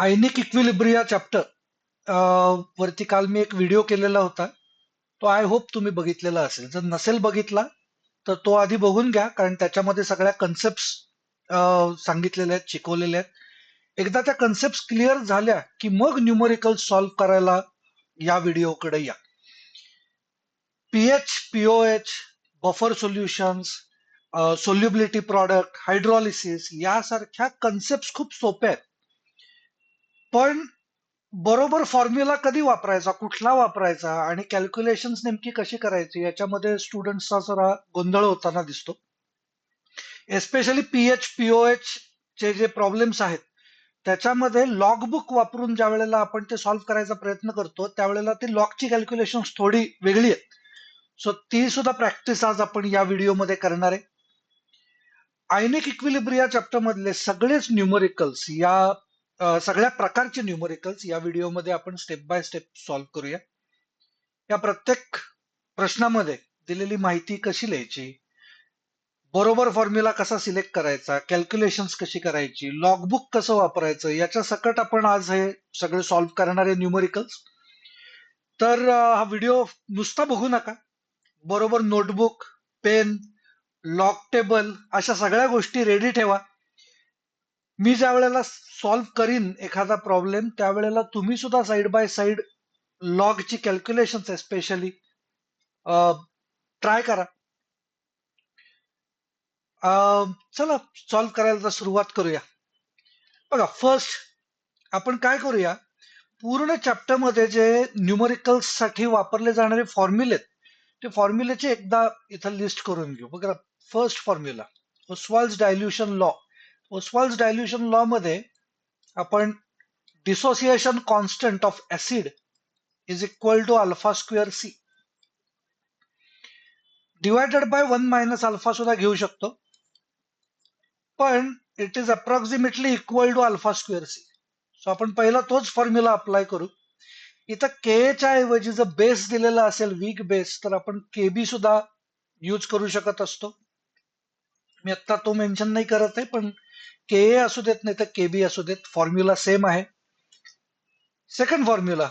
आयनिक equilibria chapter वरती काल मी एक व्हिडिओ केलेला होता. तो आय होप तुम्ही बघितलेला असेल. जर नसेल बघितला तर तो आधी बघून घ्या, कारण त्याच्यामध्ये सगळ्या कन्सेप्ट सांगितलेल्या आहेत, शिकवलेल्या आहेत. एकदा त्या कन्सेप्ट क्लिअर झाल्या की मग न्यूमरिकल सॉल्व्ह करायला या व्हिडिओकडे या. PH, pOH, buffer solutions, solubility product, hydrolysis यासारख्या कन्सेप्ट खूप सोप्या आहेत. पण बरोबर फॉर्म्युला कधी वापरायचा, कुठला वापरायचा आणि कॅल्क्युलेशन्स नेमकी कशी करायची याच्यामध्ये स्टुडंट्सचा जरा गोंधळ होताना दिसतो. एस्पेशली पीएच, पीओएच चे जे प्रॉब्लेम्स आहेत त्याच्यामध्ये लॉग बुक वापरून ज्या वेळेला आपण ते सॉल्व्ह करायचा प्रयत्न करतो त्यावेळेला ती लॉगची कॅल्क्युलेशन्स थोडी वेगळी आहेत. सो ती सुद्धा प्रॅक्टिस आज आपण या व्हिडिओमध्ये करणार आहे. आयनिक इक्विलिब्रिया चॅप्टर मधले सगळेच न्यूमरिकल्स सगळ्या प्रकारचे न्यूमरिकल्स या व्हिडिओमध्ये आपण स्टेप बाय स्टेप सॉल्व्ह करूया. या प्रत्येक प्रश्नामध्ये दिलेली माहिती कशी लिहायची, बरोबर फॉर्म्युला कसा सिलेक्ट करायचा, कॅल्क्युलेशन्स कशी करायची, लॉगबुक कसं वापरायचं, याच्या सकट आपण आज हे सगळे सॉल्व्ह करणारे न्यूमरिकल्स. तर हा व्हिडिओ नुसता बघू नका, बरोबर नोटबुक, पेन, लॉग टेबल अशा सगळ्या गोष्टी रेडी ठेवा. मी ज्या वेळेला सॉल्व्ह करीन एखादा प्रॉब्लेम त्यावेळेला तुम्ही सुद्धा साइड बाय साइड लॉगची कॅल्क्युलेशन्स एस्पेशली ट्राय करा. चला सॉल्व्ह करायला तर सुरुवात करूया. बघा, फर्स्ट आपण काय करूया, पूर्ण चॅप्टर मध्ये जे न्यूमरिकल्स साठी वापरले जाणारे फॉर्म्युले ते फॉर्म्युलेची एकदा इथं लिस्ट करून घेऊ. बघा, first formula Ostwald's dilution law. Ostwald's dilution law मध्ये आपण dissociation constant of acid is equal to alpha square C divided by 1 minus alpha सुद्धा घेऊ शकतो, पण it is approximately equal to alpha square C. So आपण पहिला तोच formula apply करू. इथं के च्या ऐवजी जर बेस दिलेला असेल, वीक बेस, तर आपण केबी सुद्धा यूज करू शकत असतो. मी आता तो मेन्शन नाही करत आहे, पण के असू देत नाही तर केबी असू देत, फॉर्म्युला सेम आहे. Second formula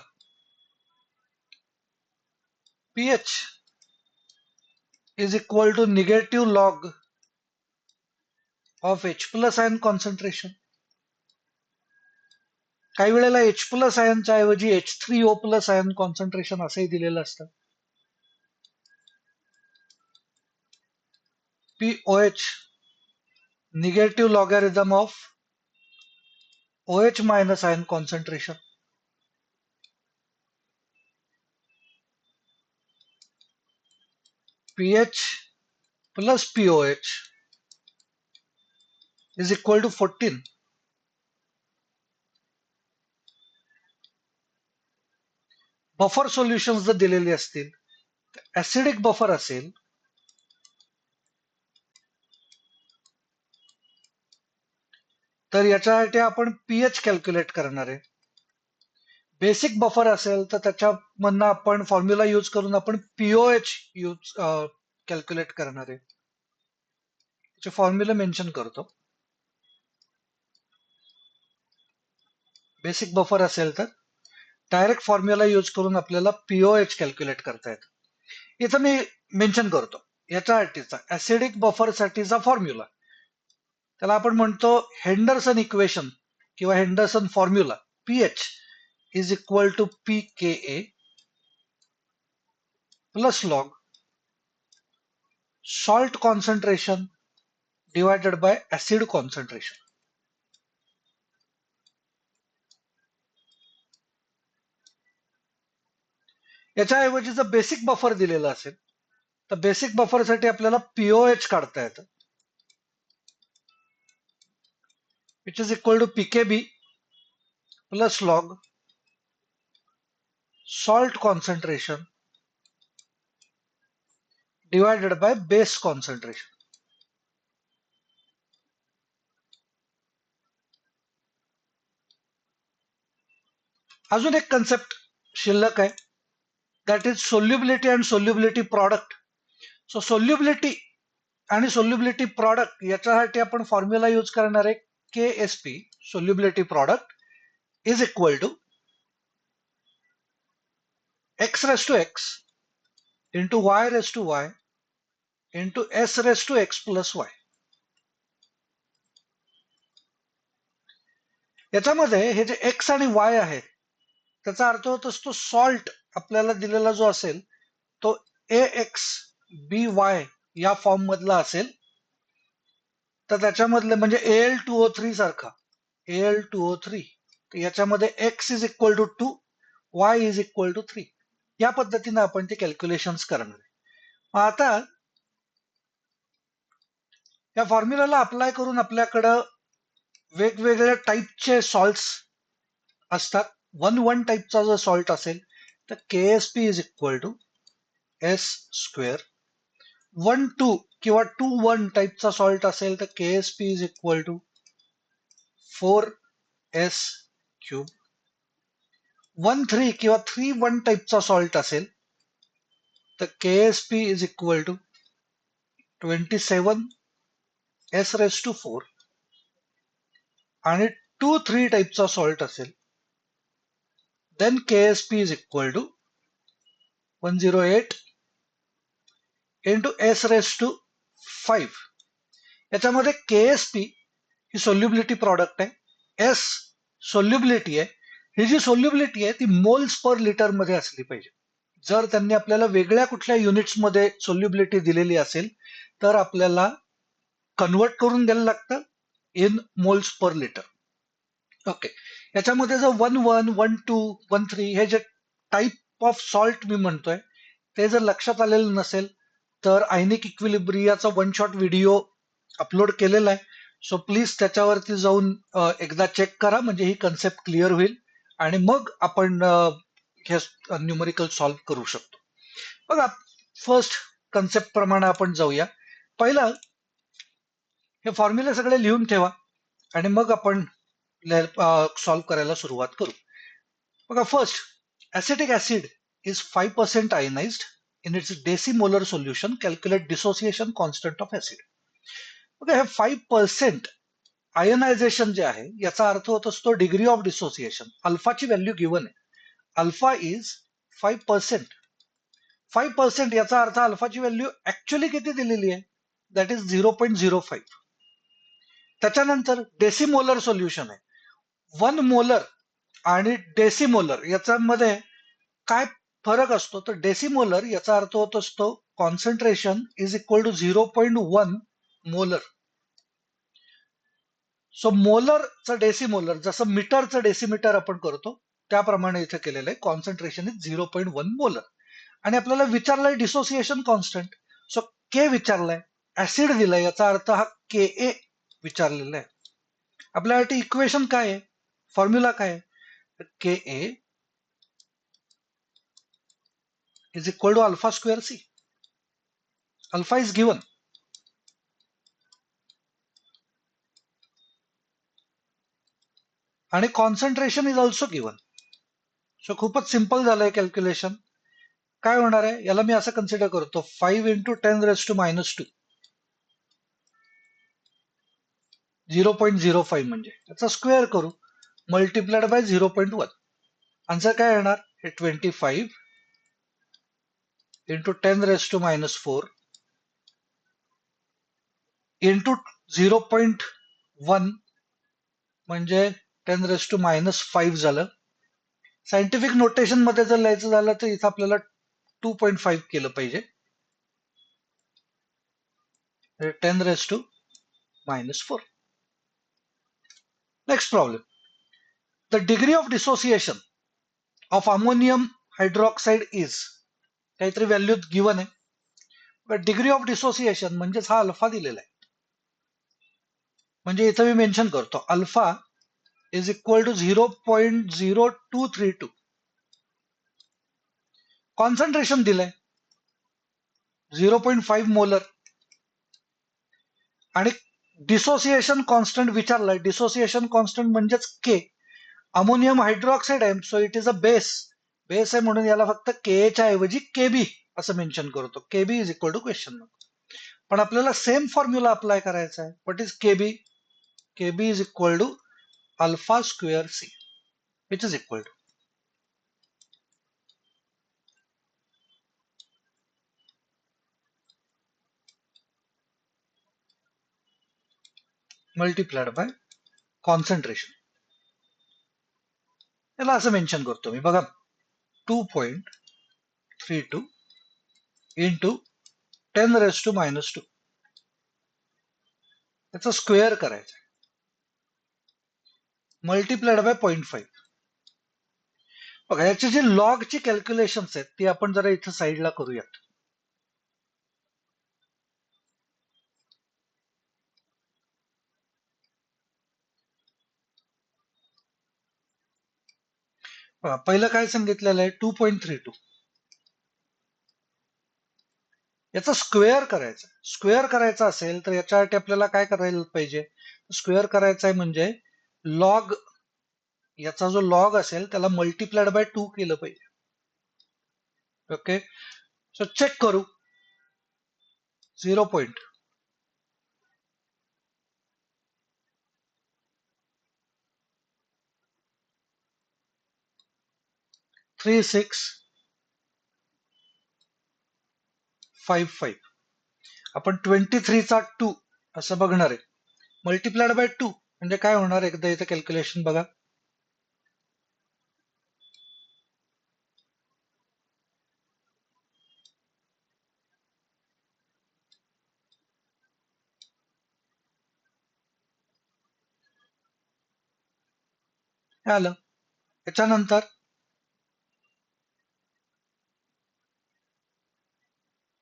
pH is equal to negative log of H plus ion concentration. काही वेळेला एच प्लस आयनच्या ऐवजी H3O प्लस आयन कॉन्सन्ट्रेशन असंही दिलेलं असतं. POH negative logarithm of OH minus ion concentration. PH plus pOH is equal to 14. Buffer solutions जर दिलेले असतील, acidic buffer असेल तर याच्यासाठी आपण पीएच कॅल्क्युलेट करणार आहे. बेसिक बफर असेल तर त्याच्यामधनं आपण फॉर्म्युला यूज करून आपण पीओएच यूज कॅल्क्युलेट करणार आहे. त्याचे फॉर्म्युला मेन्शन करतो. बेसिक बफर असेल तर डायरेक्ट फॉर्म्युला यूज करून आपल्याला पीओएच कॅल्क्युलेट करता येतं. इथं मी मेन्शन करतो याच्यासाठीचा ऍसिडिक बफर साठीचा फॉर्म्युला. त्याला आपण म्हणतो हेंडरसन इक्वेशन किंवा Henderson formula. PH is equal to pK plus log salt concentration divided by acid concentration. याच्याऐवजी जर बेसिक बफर दिलेला असेल तर बेसिक बफरसाठी आपल्याला पीओएच काढता येतं, which is equal to pKb plus log salt concentration divided by base concentration. अजून एक कन्सेप्ट शिल्लक आहे, that is solubility and solubility product. So solubility आणि सोल्युबिलिटी प्रॉडक्ट याच्यासाठी आपण फॉर्म्युला यूज करणार आहे KSP solubility product is equal to x raise to x into y raise to y into s raise to x plus y. याच्यामध्ये हे जे x आणि y आहे त्याचा अर्थ होत असतो सॉल्ट आपल्याला दिलेला जो असेल तो AXBY या फॉर्म मधला असेल तर त्याच्यामधले म्हणजे Al2O3 सारखा Al2O3 याच्यामध्ये x is equal to 2 y is equal to 3 या पद्धतीने आपण ते कॅल्क्युलेशन्स करणार आहे. आता या फॉर्म्युलाला अप्लाय करून आपल्याकडं वेगवेगळ्या टाईपचे सॉल्ट्स असतात. 1 टाईपचा जर सॉल्ट असेल तर KSP is equal to S square. 1-2 किंवा 2-1 टाईपचा सॉल्ट असेल तर KSP is equal to 4S cube. 1-3 किंवा 3-1 टाईपचा सॉल्ट असेल तर KSP is equal to 27S raise to 4. आणि 2-3 टाईपचा सॉल्ट असेल then KSP is equal to 108 into S raised to 5. याच्यामध्ये KSP ही सोल्युबिलिटी प्रॉडक्ट आहे, S सोल्युबिलिटी आहे. ही जी सोल्युबिलिटी आहे ती मोल्स पर लिटर मध्ये असली पाहिजे. जर त्यांनी आपल्याला वेगळ्या कुठल्या युनिट्स मध्ये सोल्युबिलिटी दिलेली असेल तर आपल्याला कन्वर्ट करून द्यायला लागतं in moles per litre. Okay, याच्यामध्ये जर 1-1, 1-2, 1-3 हे जे टाईप ऑफ सॉल्ट मी म्हणतोय ते जर लक्षात आलेलं नसेल तर आयनिक इक्विलिब्रियाचा 1 शॉट व्हिडिओ अपलोड केलेला आहे. सो प्लीज त्याच्यावरती जाऊन एकदा चेक करा म्हणजे ही कन्सेप्ट क्लिअर होईल आणि मग आपण हे न्यूमरिकल सॉल्व्ह करू शकतो. बघा, फर्स्ट कन्सेप्ट प्रमाणे आपण जाऊया. पहिलं हे फॉर्म्युले सगळे लिहून ठेवा आणि मग आपण सॉल्व्ह करायला सुरुवात करू. बघा, first acetic acid is 5% ionised in its decimolar solution. Calculate dissociation constant of acid. बघा, हे 5% आयनायझेशन जे आहे याचा अर्थ होत असतो डिग्री ऑफ डिसोसिएशन. अल्फाची व्हॅल्यू गिवन आहे, अल्फा इज 5%. 5% याचा अर्थ अल्फाची व्हॅल्यू ऍक्च्युअली किती दिलेली आहे, दॅट इज 0.05. त्याच्यानंतर डेसिमोलर सोल्युशन आहे. 1 मोलर आणि डेसिमोलर याच्यामध्ये काय फरक असतो तर डेसिमोलर याचा अर्थ होत असतो concentration is equal to 0.1 molar. So मोलरचं डेसिमोलर जसं मीटरचं डेसिमीटर आपण करतो त्याप्रमाणे इथे केलेलं आहे. Concentration is 0.1 molar. आणि आपल्याला विचारलंय डिसोसिएशन कॉन्स्टंट. सो के विचारलाय, ऍसिड दिलाय, याचा अर्थ हा KA विचारलेला आहे. आपल्यासाठी इक्वेशन काय आहे, फॉर्म्युला काय आहे, KA is equal to alpha square C. Alpha is given. आणि concentration is also given. So खूपच सिंपल झालंय कॅल्क्युलेशन. काय होणार आहे, याला मी असं कन्सिडर करतो 5 इंटू 10 रेस टू -2, 0.05 म्हणजे याचा स्क्वेअर करू मल्टिप्लाइड बाय 0.1. आन्सर काय येणार, हे 25 इंटू 10 रेस टू -4 इंटू 0.1 म्हणजे 10 रेस टू -5 झालं. सायंटिफिक नोटेशन मध्ये जर लिहायचं झालं तर इथं आपल्याला 2.5 केलं पाहिजे. 10 raise to -4. Next problem. The degree of dissociation of ammonium hydroxide is, काहीतरी व्हॅल्यू गिवन आहे. डिग्री ऑफ डिसोसिएशन म्हणजेच हा अल्फा दिलेला आहे. म्हणजे इथं मी मेन्शन करतो alpha is equal to 0.0232. Concentration दिलंय 0.5 मोलर आणि डिसोसिएशन कॉन्स्टंट विचारलाय. डिसोसिएशन कॉन्स्टंट म्हणजेच के. अमोनियम हायड्रॉक्साईड आहे so it is a base. Base आहे म्हणून याला फक्त के च्या ऐवजी केबी असं मेन्शन करतो. KB is equal to question mark. पण आपल्याला सेम फॉर्म्युला अप्लाय करायचा आहे. What is KB, KB is equal to alpha square C. Which is equal to multiplied by concentration. याला असं मेन्शन करतो मी बघा, 2.32 इंटू 10⁻², याचा स्क्वेअर करायचा मल्टिप्लाइड बाय 0.5. बघा याची जी लॉगची कॅल्क्युलेशन्स आहेत ती आपण जरा इथं साईडला करूयात. पहिलं काय सांगितलेलं आहे, 2.32 याचा स्क्वेअर करायचा. स्क्वेअर करायचा असेल तर याच्यासाठी आपल्याला काय करायला पाहिजे, स्क्वेअर करायचा आहे म्हणजे लॉग, याचा जो लॉग असेल त्याला मल्टिप्लाइड बाय 2 केलं पाहिजे. ओके, सो चेक करू. 0.3655. आपण 23 चा 2 असं बघणार आहे. मल्टिप्लाइड बाय 2 म्हणजे काय होणार, एकदा इथं कॅल्क्युलेशन बघा. हे आलं. त्याच्यानंतर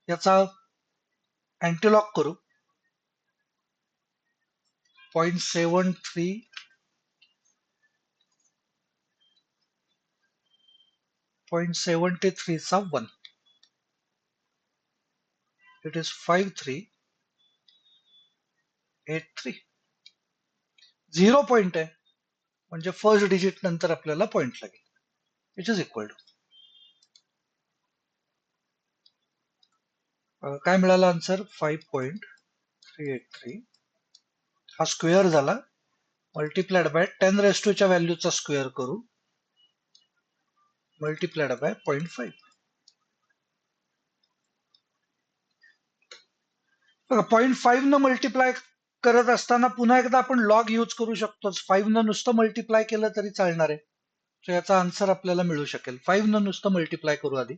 याचा अँटीलॉग करू. 0.73 0.73 चा 1, इट इज 5383. 0 पॉइंट आहे म्हणजे फर्स्ट डिजिट नंतर आपल्याला पॉइंट लागेल, विच इज इक्वल टू काय मिळालं आन्सर, 5.383. हा स्क्वेअर झाला मल्टिप्लाइड बाय 10⁻² च्या व्हॅल्यूचा स्क्वेअर करू मल्टिप्लाइड बाय 0.5. बघा 0.5 न मल्टिप्लाय करत असताना पुन्हा एकदा आपण लॉग यूज करू शकतो. 5 न नुसतं मल्टिप्लाय केलं तरी चालणार आहे. सो याचा आन्सर आपल्याला मिळू शकेल. 5 न नुसतं मल्टिप्लाय करू आधी.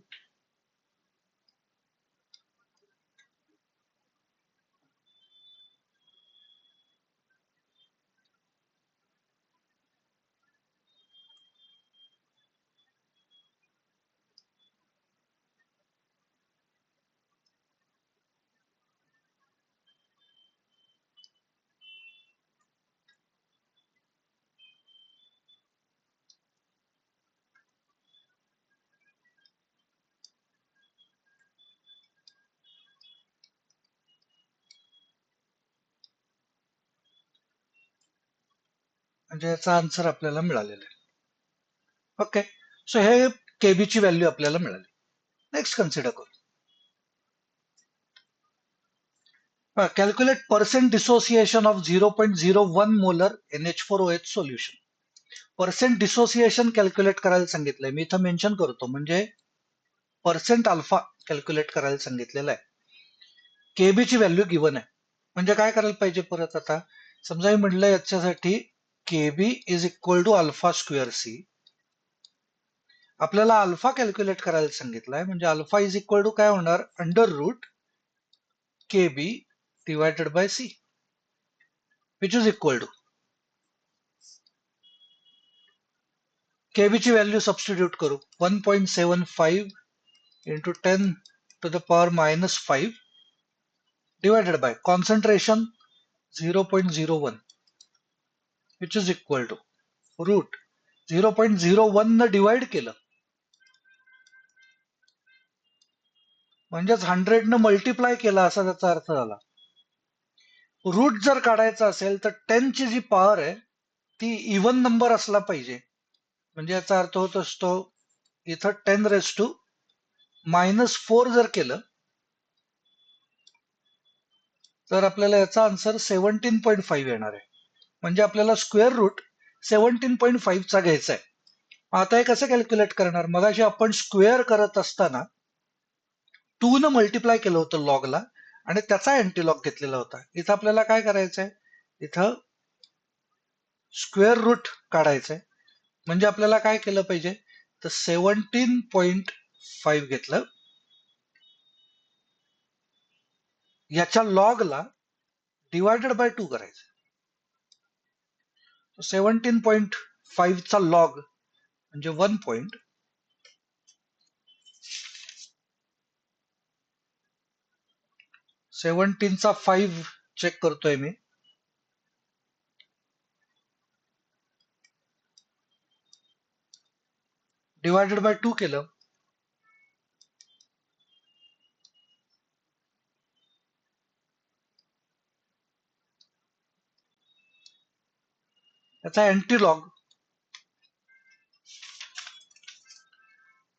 म्हणजे याचा आन्सर आपल्याला मिळालेला आहे. ओके, सो हे केबीची व्हॅल्यू आपल्याला मिळाली. नेक्स्ट कन्सिडर करू. Calculate percent dissociation of 0.01 molar NH4OH solution. Percent dissociation calculate करायला सांगितलंय, मी इथं मेन्शन करतो, म्हणजे पर्सेंट अल्फा कॅल्क्युलेट करायला सांगितलेलं आहे. केबीची व्हॅल्यू गिवन आहे. म्हणजे काय करायला पाहिजे परत, आता समजा मी म्हटलं याच्यासाठी KB is equal to alpha square C. आपल्याला अल्फा कॅल्क्युलेट करायला सांगितलंय, म्हणजे अल्फा इज इक्वल टू काय होणार, under root KB divided by C, which is equal to केबीची व्हॅल्यू सबस्टिट्यूट करू. 1.75 into 10⁻⁻5 divided by concentration 0.01, which is equal to root 0.01 न divide केलं म्हणजेच 100 न मल्टिप्लाय केला असा त्याचा अर्थ झाला. रूट जर काढायचा असेल तर 10 ची जी पॉवर आहे ती इव्हन नंबर असला पाहिजे. म्हणजे याचा अर्थ होत असतो इथं 10⁻⁻4 जर केलं तर आपल्याला याचा आन्सर 17.5 येणार आहे. म्हणजे आपल्याला स्क्वेअर रूट 17.5 चा घ्यायचा आहे. आता हे कसं कॅल्क्युलेट करणार? मगाशी आपण स्क्वेअर करत असताना 2 न मल्टिप्लाय केलं होतं लॉगला आणि त्याचा अँटीलॉग घेतलेला होता. इथं आपल्याला काय करायचंय? इथं स्क्वेअर रूट काढायचंय. म्हणजे आपल्याला काय केलं पाहिजे? तर 17.5 घेतलं. याच्या लॉगला डिवायडेड बाय 2 करायचं. 17.5 चा लॉग म्हणजे 1 पॉइंट 17 चा 5 चेक करतोय मी. डिवायडेड बाय 2 केलं. याचा अँटीलॉग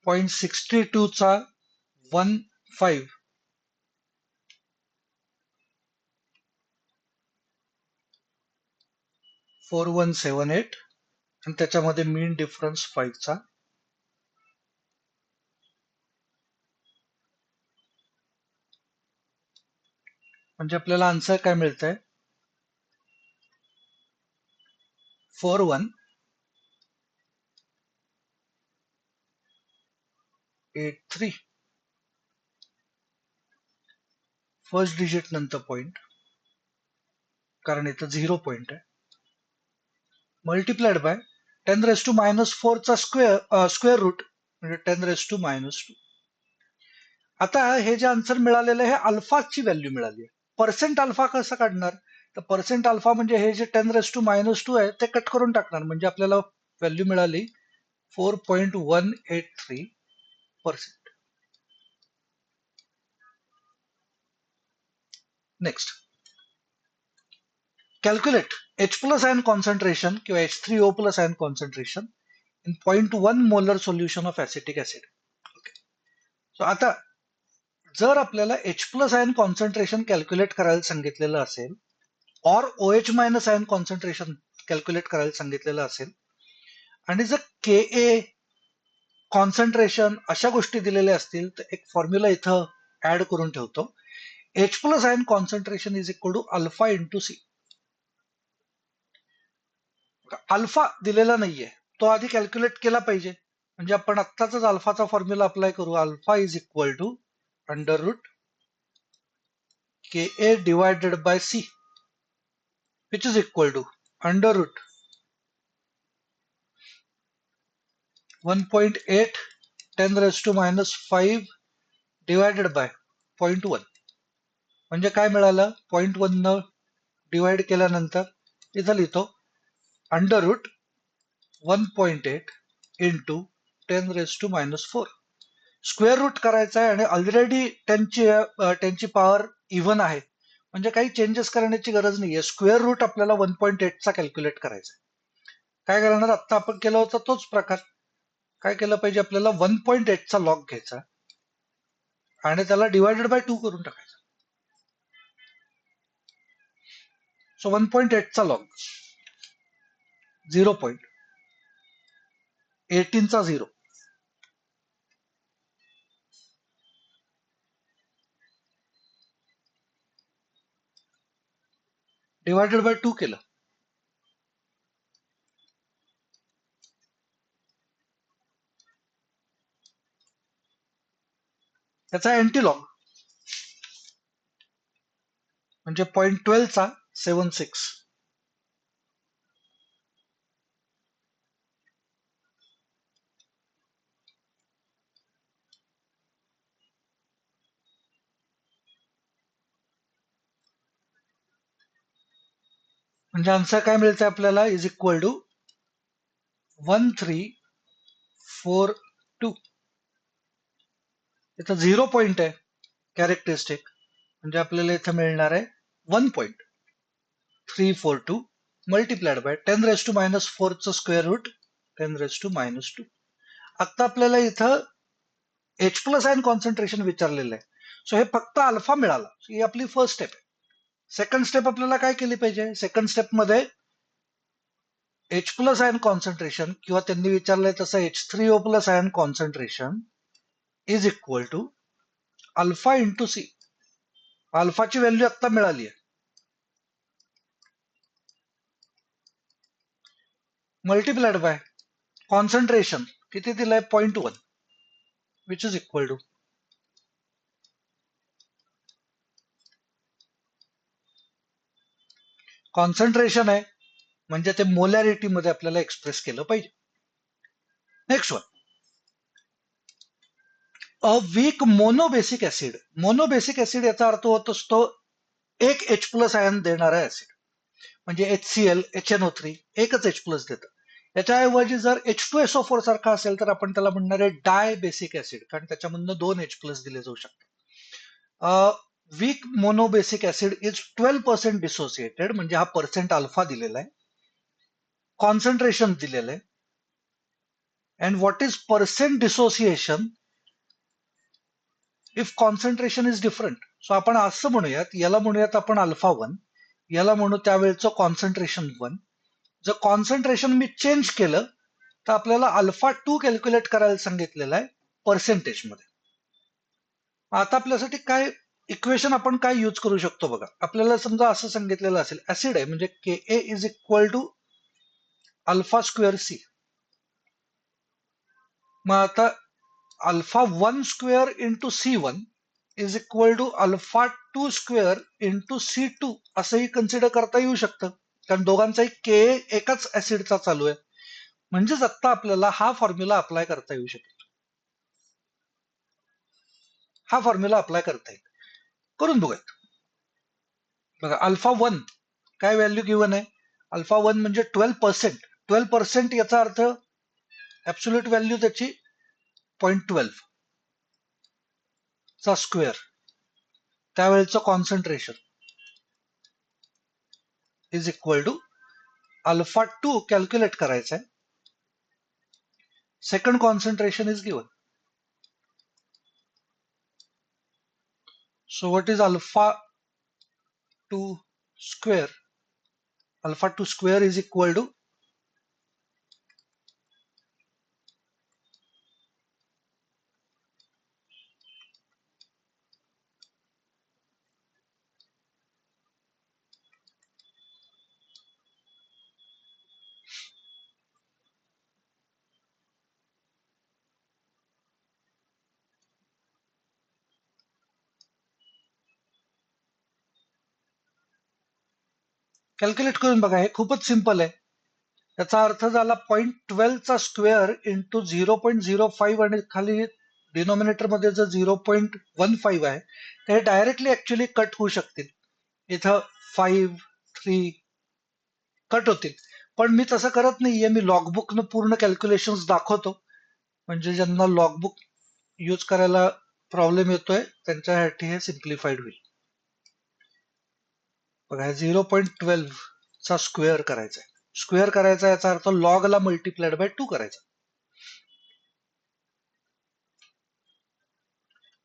0.62 चा 1.5 4178 आणि त्याच्यामध्ये मीन डिफरन्स 5 चा. म्हणजे आपल्याला आन्सर काय मिळतंय? 4183. फर्स्ट डिजिट नंतर पॉइंट, कारण इथं 0 पॉइंट आहे. मल्टिप्लाइड बाय 10⁻⁴ चा स्क्वेअर रूट म्हणजे 10⁻². आता हे जे आन्सर मिळालेलं आहे हे अल्फाची व्हॅल्यू मिळाली आहे. पर्सेंट अल्फा कसं काढणार? तर पर्सेंट अल्फा म्हणजे हे जे 10⁻² आहे ते कट करून टाकणार, म्हणजे आपल्याला व्हॅल्यू मिळाली 4.183%. Next, calculate H plus ion concentration किंवा H3O plus ion concentration in 0.1 molar solution of acetic acid. Okay, so आता जर आपल्याला H plus ion concentration calculate करायला सांगितलेलं असेल और OH minus ion concentration calculate करायला सांगितलेलं असेल आणि जर Ka कॉन्सन्ट्रेशन अशा गोष्टी दिलेल्या असतील तर एक फॉर्म्युला इथं ऍड करून ठेवतो. H plus ion concentration is equal to alpha into C. Alpha दिलेला नाहीये, तो आधी कॅल्क्युलेट केला पाहिजे. म्हणजे आपण आत्ताच अल्फाचा फॉर्म्युला अप्लाय करू. Alpha is equal to under root Ka divided by C which is equal to under root 1.8 10⁻⁵ divided by 0.1. म्हणजे काय मिळालं? 0.1 न डिवाइड केल्यानंतर इथं लिहितो under root 1.8 into 10⁻⁴. Square root करायचा आहे आणि ऑलरेडी त्यांची पॉवर इव्हन आहे, म्हणजे काही चेंजेस करण्याची गरज नाहीये. स्क्वेअर रूट आपल्याला 1.8 चा कॅल्क्युलेट करायचा. काय करणार? आत्ता आपण केला होता तोच प्रकार. काय केलं पाहिजे? आपल्याला 1.8 चा लॉग घ्यायचा आणि त्याला डिवायडेड बाय 2 करून टाकायचं. सो 1.8 चा लॉग 0.18 चा 0 डिवायडेड बाय 2 केलं. त्याचा अँटीलॉग म्हणजे 0.12 चा 76. म्हणजे आन्सर काय मिळतंय आपल्याला? Is equal to 1342. इथं 0 पॉइंट आहे कॅरेक्टरिस्टिक, म्हणजे आपल्याला इथं मिळणार आहे 1.342 मल्टिप्लाइड बाय 10⁻⁴ चं स्क्वेअर रूट 10⁻². आता आपल्याला इथं H प्लस आयन कॉन्सन्ट्रेशन विचारलेलं आहे. सो हे फक्त अल्फा मिळाला. ही आपली फर्स्ट स्टेप आहे. सेकंड स्टेप आपल्याला काय केली पाहिजे? सेकंड स्टेप मध्ये एच प्लस आयन कॉन्सन्ट्रेशन किंवा त्यांनी विचारलंय तसं H3O plus ion concentration is equal to alpha into C. अल्फाची व्हॅल्यू आता मिळाली आहे, मल्टिप्लाइड बाय कॉन्सन्ट्रेशन किती दिलंय 0.1 which is equal to concentration आहे म्हणजे ते मोलॅरिटी मध्ये आपल्याला एक्सप्रेस केलं पाहिजे. Next one, a weak monobasic acid. Monobasic acid याचा अर्थ होत असतो एक H प्लस आयन देणारा ऍसिड, म्हणजे HCl HNO3 एकच H प्लस देतं. याच्याऐवजी जर H2SO4 सारखा असेल तर आपण त्याला म्हणणार आहे डाय बेसिक ऍसिड, कारण त्याच्यामधनं 2 H प्लस दिले जाऊ शकतात. Weak monobasic acid is 12% dissociated, म्हणजे हा पर्सेंट अल्फा दिलेला आहे, कॉन्सन्ट्रेशन दिलेलं आहे. And what is percent dissociation if concentration is different. So आपण असं म्हणूयात, याला म्हणूयात आपण अल्फा 1, याला म्हणू त्यावेळेचं कॉन्सन्ट्रेशन 1. जर कॉन्सन्ट्रेशन मी चेंज केलं तर आपल्याला अल्फा 2 कॅल्क्युलेट करायला सांगितलेलं आहे पर्सेंटेज मध्ये. आता आपल्यासाठी काय इक्वेशन आपण काय यूज करू शकतो बघा. आपल्याला समजा असं सांगितलेलं असेल ऍसिड आहे म्हणजे Ka is equal to alpha square C. मग आता alpha 1 square into C1 is equal to alpha 2 square into C2 असंही कन्सिडर करता येऊ शकतं, कारण दोघांचाही Ka एकाच ऍसिडचा चालू आहे. म्हणजेच आता आपल्याला हा फॉर्म्युला अप्लाय करता येऊ शकेल. हा फॉर्म्युला अप्लाय करता येईल, करून बघूयात. बघा अल्फा 1 काय व्हॅल्यू गिवन आहे, अल्फा 1 म्हणजे 12%. 12% याचा अर्थ ऍब्सोल्यूट व्हॅल्यू त्याची 0.12 चा स्क्वेअर, त्यावेळेचं concentration is equal to alpha 2 calculate करायचं आहे. Second concentration is given. So what is alpha 2 square? Alpha 2 square is equal to calculate करून बघा, हे खूपच सिंपल आहे. त्याचा अर्थ झाला 0.12 चा स्क्वेअर इंटू 0.05 आणि खाली डिनॉमिनेटर मध्ये जर 0.15 आहे तर हे डायरेक्टली ऍक्च्युली कट होऊ शकतील. इथं 5 3 कट होतील, पण मी तसं करत नाहीये. मी लॉगबुकनं पूर्ण कॅल्क्युलेशन दाखवतो, म्हणजे ज्यांना लॉगबुक यूज करायला प्रॉब्लेम येतोय त्यांच्यासाठी हे सिम्प्लिफाईड होईल. बघा 0.12 चा स्क्वेअर करायचा आहे. स्क्वेअर करायचा याचा अर्थ लॉगला मल्टिप्लाइड बाय 2 करायचा,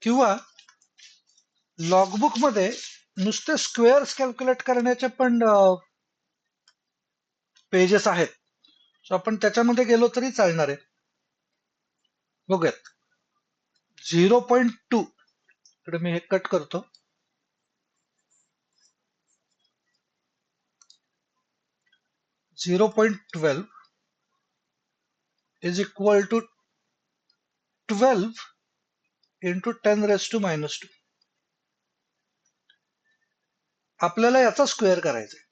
किंवा लॉगबुक मध्ये नुसते स्क्वेअर्स कॅल्क्युलेट करण्याचे पण पेजेस आहेत. सो आपण त्याच्यामध्ये गेलो तरी चालणार आहे. बघूयात 0.2 इकडे मी हे कट करतो. 0.12 इज इक्वल टू 12 इंटू 10⁻². आपल्याला याचा स्क्वेअर करायचा आहे.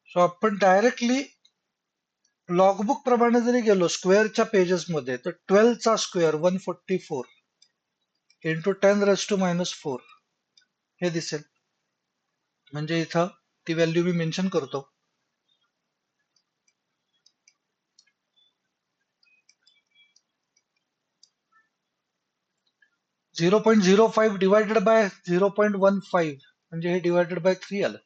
सो आपण डायरेक्टली लॉगबुक प्रमाणे जरी गेलो स्क्वेअरच्या पेजेस मध्ये तर 12 चा स्क्वेअर 144 इंटू 10⁻⁴ हे दिसेल. म्हणजे इथं ती व्हॅल्यू मी मेन्शन करतो. 0.05 डिवायडेड बाय 0.15 म्हणजे हे डिवायडेड बाय 3 आलं.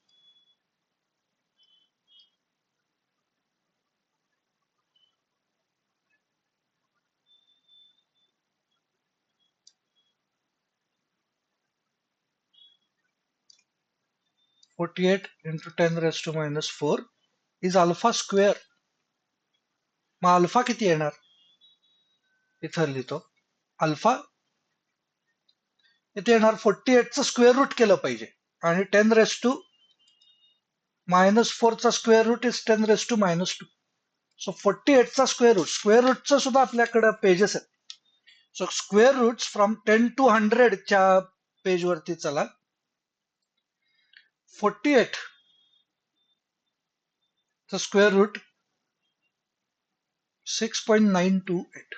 48 into 10 raised to minus 4 is alpha square. मग अल्फा किती येणार? इथं लिहितो अल्फा इथे येणार 48 चं स्क्वेअर रूट केलं पाहिजे आणि 10 रेस टू मायनस 4 चा square root is 10 raise to minus 2. So 48 चा स्क्वेअर रूटचं सुद्धा आपल्याकडे पेजेस आहेत. So square roots from 10 to 100 च्या पेज वरती चला. 48 चा स्क्वेअर रूट 6.928.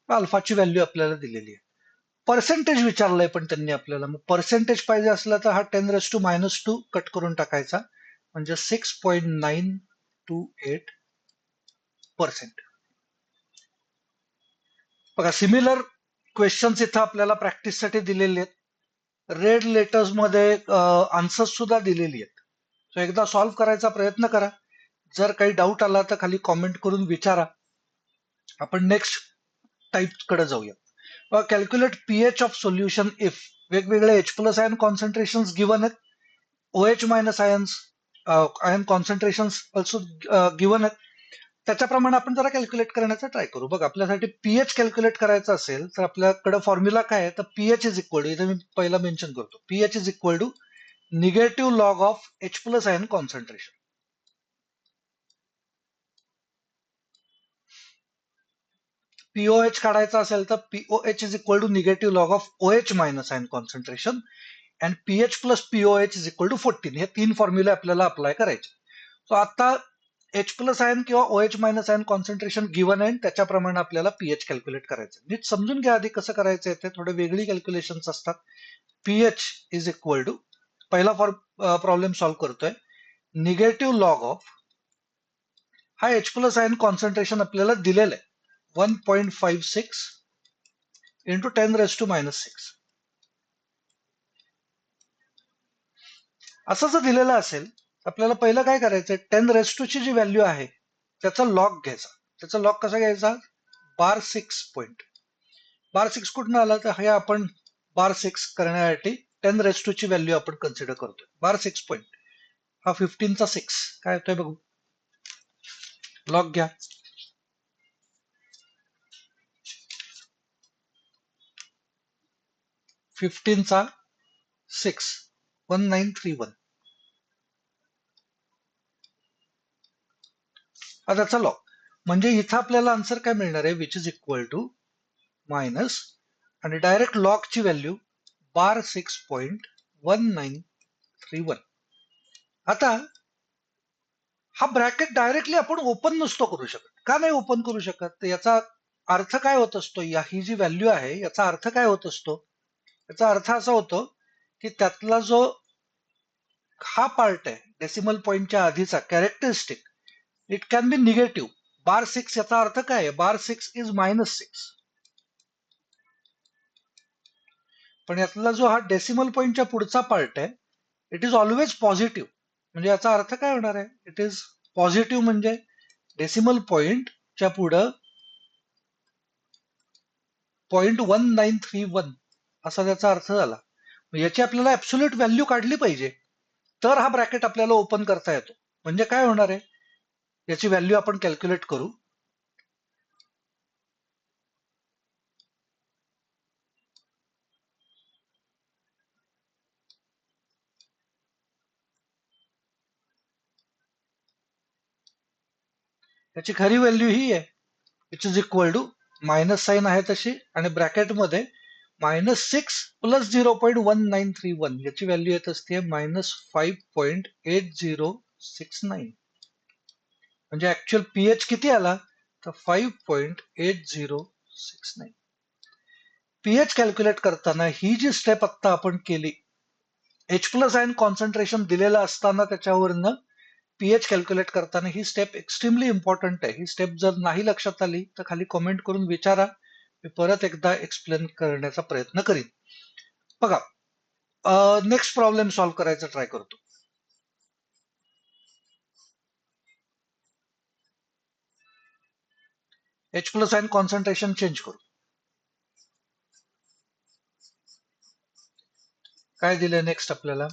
अल्फाची व्हॅल्यू आपल्याला दिलेली आहे. पर्सेंटेज विचारलंय पण त्यांनी आपल्याला. मग पर्सेंटेज पाहिजे असला तर हा 10 रेस टू मायनस 2 कट करून टाकायचा म्हणजे 6.928%. बघा सिमिलर क्वेश्चन्स इथं आपल्याला प्रॅक्टिससाठी दिलेले आहेत. रेड लेटर्स मध्ये आन्सर्स सुद्धा दिलेली आहेत. सो एकदा सॉल्व्ह करायचा प्रयत्न करा. जर काही डाऊट आला तर खाली कॉमेंट करून विचारा. आपण नेक्स्ट टाईप कडे जाऊया. Calculate pH of solution if वेगवेगळे H plus ion concentration given आहेत. OH minus ion concentration also given आहेत. त्याच्याप्रमाणे आपण जरा कॅल्क्युलेट करण्याचा ट्राय करू. बघा आपल्यासाठी पीएच कॅल्क्युलेट करायचं असेल तर आपल्याकडे फॉर्म्युला काय आहे तर पीएच इज इक्वल टू, इथे मी पहिला मेन्शन करतो, pH is equal to negative log of H plus ion concentration. POH काढायचा असेल तर pOH is equal to negative log of OH minus ion concentration and pH plus pOH is equal to 14. हे 3 फॉर्म्युले आपल्याला apply करायचे. So आता H plus ion किंवा OH minus ion concentration given आहे, त्याच्याप्रमाणे आपल्याला पीएच कॅल्क्युलेट करायचं. नीट समजून घ्या आधी कसं करायचं आहे. ते थोडे वेगळी कॅल्क्युलेशन्स असतात. पीएच इज इक्वल टू, पहिला प्रॉब्लेम सॉल्व्ह करतोय, निगेटिव्ह लॉग ऑफ, हा H प्लस आयन कॉन्सन्ट्रेशन आपल्याला दिलेलं आहे 1.56 इंटू 10 रेस टू मायनस 6. असं जर दिलेलं असेल आपल्याला पहिलं काय करायचं, 10 रेस टू ची जी व्हॅल्यू आहे त्याचा लॉग घ्यायचा. त्याचा लॉग कसा घ्यायचा, बार 6 पॉईंट. बार 6 कुठून आला तर हे आपण बार 6 करण्यासाठी 10 रेस टू ची व्हॅल्यू आपण कन्सिडर करतोय. बार 6 पॉईंट हा 15 चा 6 काय येतोय बघू. लॉग घ्या. 15 चा 6 1931 हा त्याचा लॉग. म्हणजे इथं आपल्याला आन्सर काय मिळणार आहे, which is equal to minus आणि डायरेक्ट लॉग ची व्हॅल्यू बार 6.1931. आता हा ब्रॅकेट डायरेक्टली आपण ओपन नसतो करू शकत. का नाही ओपन करू शकत, तर याचा अर्थ काय होत असतो, ही जी व्हॅल्यू आहे याचा अर्थ काय होत असतो, याचा अर्थ असा होतो की त्यातला जो हा पार्ट आहे डेसिमल पॉईंटच्या आधीचा characteristic, it can be negative. Bar 6 याचा अर्थ काय आहे, बार 6 इज मायनस 6. पण यातला जो हा डेसिमल पॉईंटच्या पुढचा पार्ट आहे इट इज ऑलवेज पॉझिटिव्ह. म्हणजे याचा अर्थ काय होणार आहे, इट इज पॉझिटिव्ह म्हणजे डेसिमल पॉईंटच्या पुढं 0.1931 असा त्याचा अर्थ झाला. याची आपल्याला ऍब्सोल्यूट व्हॅल्यू काढली पाहिजे तर हा ब्रॅकेट आपल्याला ओपन करता येतो. म्हणजे काय होणार आहे, याची व्हॅल्यू आपण कॅल्क्युलेट करू. याची खरी व्हॅल्यू ही आहे, which is equal to minus sign आहे तशी आणि ब्रॅकेटमध्ये -6 प्लस 0.1931 याची व्हॅल्यू येत असते -5.8069. म्हणजे ऍक्च्युअल पीएच किती आला तर 5.8069. पीएच कॅल्क्युलेट करताना ही जी स्टेप आता आपण केली, H प्लस आयन कॉन्सन्ट्रेशन दिलेलं असताना त्याच्यावरनं पीएच कॅल्क्युलेट करताना ही स्टेप एक्स्ट्रीमली इम्पॉर्टंट आहे. ही स्टेप जर नाही लक्षात आली तर खाली कमेंट करून विचारा, मी परत एकदा एक्सप्लेन करण्याचा प्रयत्न करीन. बघा नेक्स्ट प्रॉब्लेम सॉल्व्ह करायचा ट्राय करतो. H plus ion concentration change करू. काय दिलंय नेक्स्ट आपल्याला?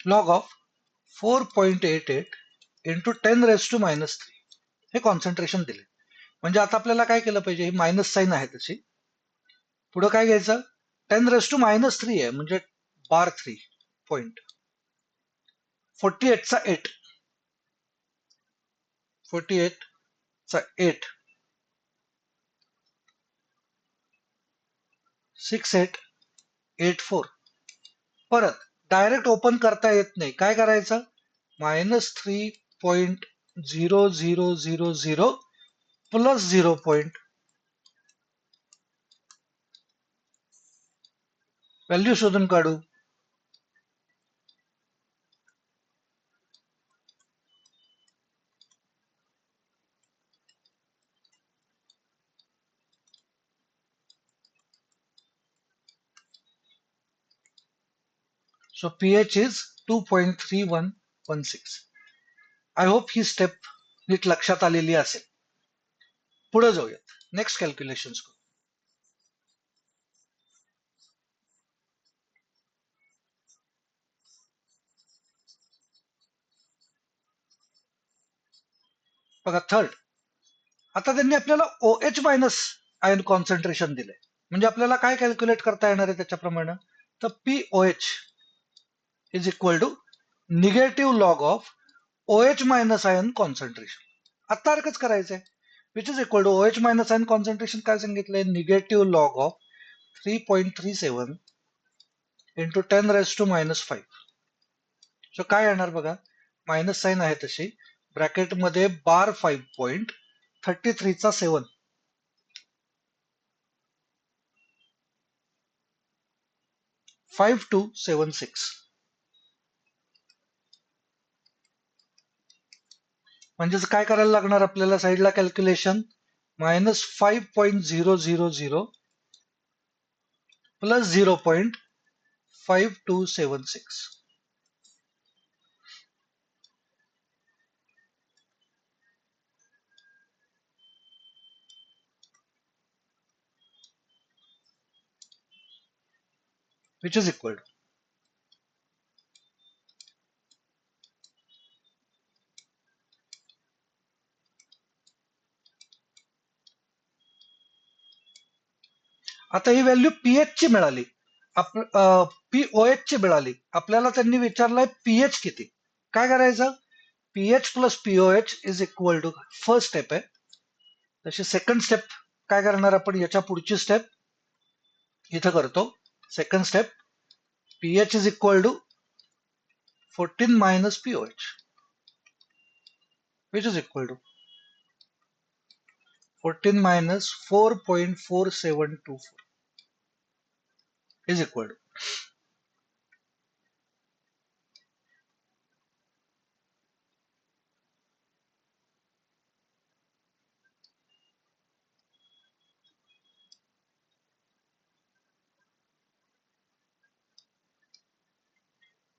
लॉग ऑफ 4.88 इंटू 10⁻³ हे कॉन्सन्ट्रेशन दिले. म्हणजे आता आपल्याला काय केलं पाहिजे? ही मायनस साईन आहे तशी. पुढे काय घ्यायचं? 10⁻³ आहे म्हणजे बार 3 पॉइंट 48 चा 8 48 चा 8 6884. परत डायरेक्ट ओपन करता येत नाही. काय करायचं? -3.0000 प्लस 0. व्हॅल्यू शोधून काढू. So pH is 2.3116. I hope ही स्टेप नीट लक्षात आलेली असेल. पुढे जाऊयात. नेक्स्ट कॅल्क्युलेशन करू. बघा थर्ड. आता त्यांनी आपल्याला OH मायनस आयन कॉन्सन्ट्रेशन दिलंय. म्हणजे आपल्याला काय कॅल्क्युलेट करता येणार आहे त्याच्याप्रमाणे? तर POH is equal to negative log of OH minus ion concentration. आता सारखंच करायचंय. Which is equal to OH minus ion concentration काय सांगितलंय? Negative log of 3.37 into 10⁻⁵. So काय येणार बघा? मायनस साईन आहे तशी. ब्रॅकेटमध्ये बार 5.33 चा 7 5276. म्हणजेच काय करायला लागणार आपल्याला साईडला calculation? -5.000 plus 0.5276. Which is equal to आता ही व्हॅल्यू पीएच ची मिळाली. POH ची मिळाली. आपल्याला त्यांनी विचारलंय पीएच किती. काय करायचं? PH plus POH is equal to first step आहे. तशी सेकंड स्टेप काय करणार आपण? याच्या पुढची स्टेप इथं करतो. Second step pH is equal to 14 minus POH which is equal to 14 minus 4.4724 is equal to.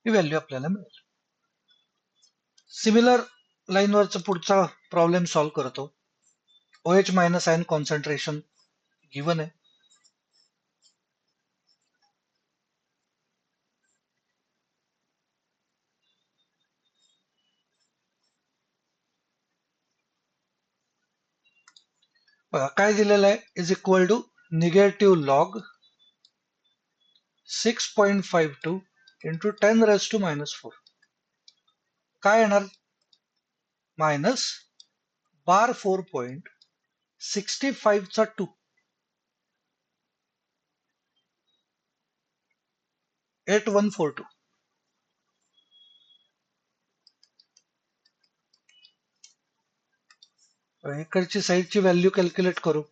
ही व्हॅल्यू आपल्याला मिळेल. सिमिलर लाईनवरचा पुढचा प्रॉब्लेम सॉल्व्ह करतो. OH minus ion concentration given आहे. बघा काय दिलेलं आहे? Is equal to negative log 6.52 into 10⁻⁴. काय येणार? मायनस बार 4.65 चा 2 8142. इकडची साईडची व्हॅल्यू कॅल्क्युलेट करू.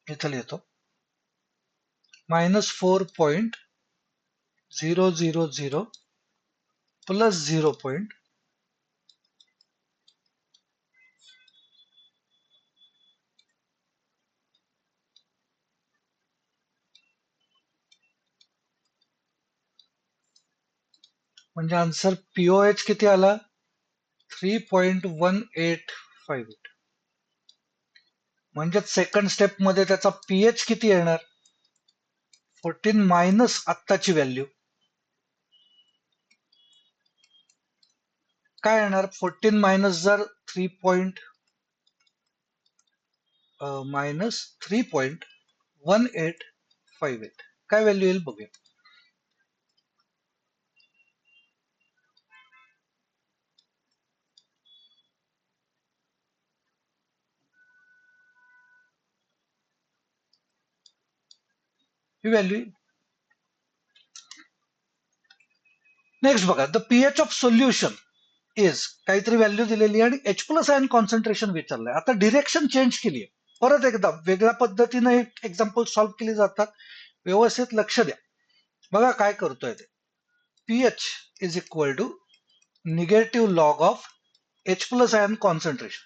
इथं लिहितो -4.000 प्लस 0. म्हणजे आन्सर पीओएच किती आला? 3.1858. म्हणजे सेकंड स्टेप मध्ये त्याचा पीएच किती येणार? 14 मायनस आत्ताची व्हॅल्यू काय येणार? 14 मायनस जर 3. मायनस 3.1858 काय व्हॅल्यू येईल बघूया. ही व्हॅल्यू नेक्स्ट बघा. The pH of solution is काहीतरी व्हॅल्यू दिलेली आणि H प्लस आयन कॉन्सन्ट्रेशन विचारलंय. आता डिरेक्शन चेंज केली आहे. परत एकदा वेगळ्या पद्धतीने एक्झाम्पल सॉल्व्ह केली जातात. व्यवस्थित लक्ष द्या. बघा काय करतोय ते. PH is equal to negative log of H plus ion concentration.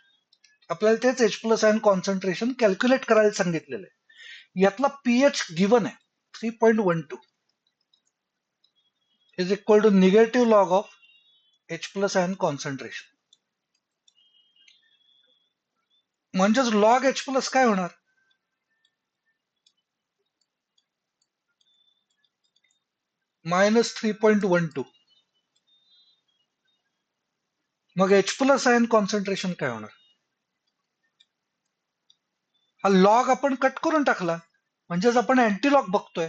आपल्याला तेच H plus ion concentration calculate करायला सांगितलेलं आहे. यातला पीएच गिवन आहे 3.12 is equal to negative log of H plus ion concentration. म्हणजेच लॉग H प्लस काय होणार? -3.12. मग H प्लस आयन कॉन्सन्ट्रेशन काय होणार? हा लॉग आपण कट करून टाकला, म्हणजेच आपण अँटीलॉग बघतोय.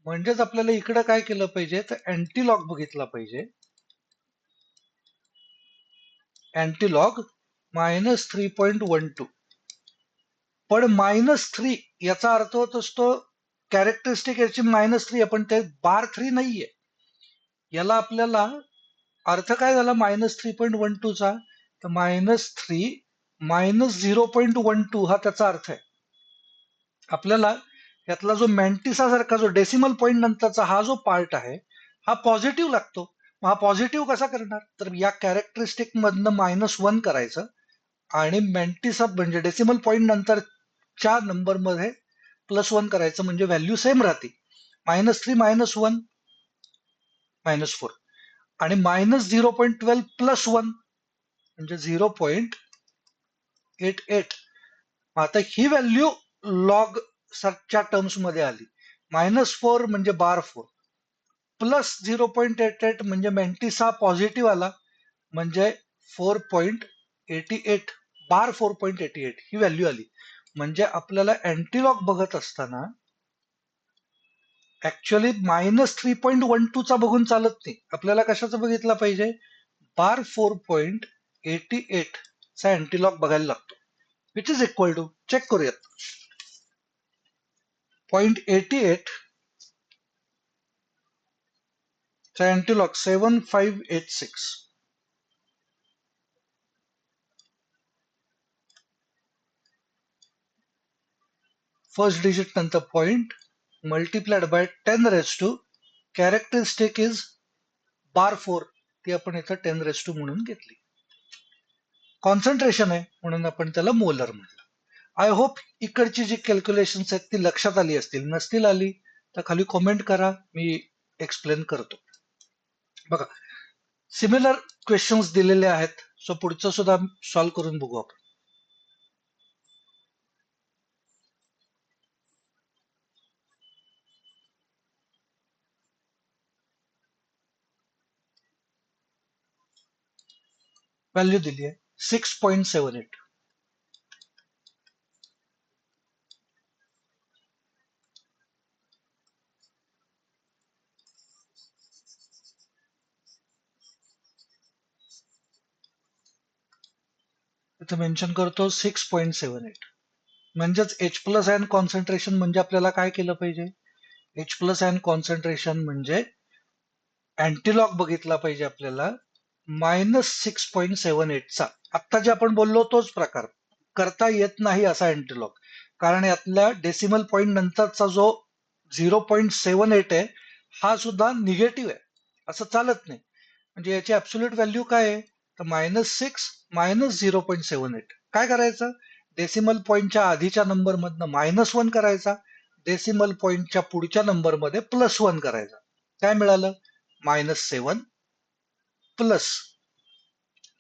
म्हणजेच आपल्याला इकडे काय केलं पाहिजे, तर अँटीलॉग बघितला पाहिजे. अँटीलॉग -3.12. पण -3 याचा अर्थ होत असतो कॅरेक्टरिस्टिक याची -3 पण ते बार 3 नाहीये. याला आपल्याला अर्थ काय झाला -3.12 चा? तर -3 -0.12 हा त्याचा अर्थ आहे. आपल्याला यातला जो मॅन्टिसा सारखा जो डेसिमल पॉईंट नंतरचा हा जो पार्ट आहे हा पॉझिटिव्ह लागतो. मग हा पॉझिटिव्ह कसा करणार? तर या कॅरेक्टरिस्टिक मधनं -1 करायचं आणि मॅन्टिसा म्हणजे डेसिमल पॉईंट नंतरच्या नंबर मध्ये +1 करायचं, म्हणजे व्हॅल्यू सेम राहते. -3 -1 -4 आणि -0.12 +1 म्हणजे 0.88. आता ही व्हॅल्यू लॉग च्या टर्म्स मध्ये आली. -4 म्हणजे बार 4 प्लस 0.88 म्हणजे मॅन्टिसा पॉझिटिव्ह आला, म्हणजे 4.88 बार 4.88 ही व्हॅल्यू आली. म्हणजे आपल्याला अँटीलॉग बघत असताना ऍक्च्युअली -3.12 चा बघून चालत नाही. आपल्याला कशाचा बघितला पाहिजे? बार 4.88 चा अँटीलॉग बघायला लागतो, which is equal to, check करूयात, 0.88 चा अँटीलॉग 7586. फर्स्ट डिजिट नंतर point multiplied by 10⁻⁴. Characteristic is bar 4, ती आपण इथं 10⁻² म्हणून घेतली. कॉन्सन्ट्रेशन आहे म्हणून आपण त्याला मोलर म्हटलं. आय होप इकडची जी कॅल्क्युलेशन्स आहेत ती लक्षात आली असतील. नसतील आली तर खाली कॉमेंट करा, मी एक्सप्लेन करतो. बघा, सिमिलर क्वेश्चन्स दिलेले आहेत. सो पुढचं सुद्धा सॉल्व्ह करून बघू आपण. व्हॅल्यू दिली आहे 6.78. इथे मेन्शन करतो 6.78. म्हणजेच H प्लस आयन कॉन्सन्ट्रेशन म्हणजे आपल्याला काय केलं पाहिजे? H प्लस आयन कॉन्सन्ट्रेशन म्हणजे अँटीलॉग बघितला पाहिजे आपल्याला -6.78 चा. आता जे आपण बोललो तोच प्रकार करता येत नाही असा अँटीलॉग, कारण यातल्या डेसिमल पॉईंट नंतरचा जो 0.78 आहे हा सुद्धा निगेटिव्ह आहे, असं चालत नाही. म्हणजे याची ऍब्सोल्यूट व्हॅल्यू काय आहे? तर -6 - 0.78. काय करायचं? डेसिमल पॉईंटच्या आधीच्या नंबर मधनं -1 करायचा, डेसिमल पॉईंटच्या पुढच्या नंबर मध्ये +1 करायचा. काय मिळालं? -7 प्लस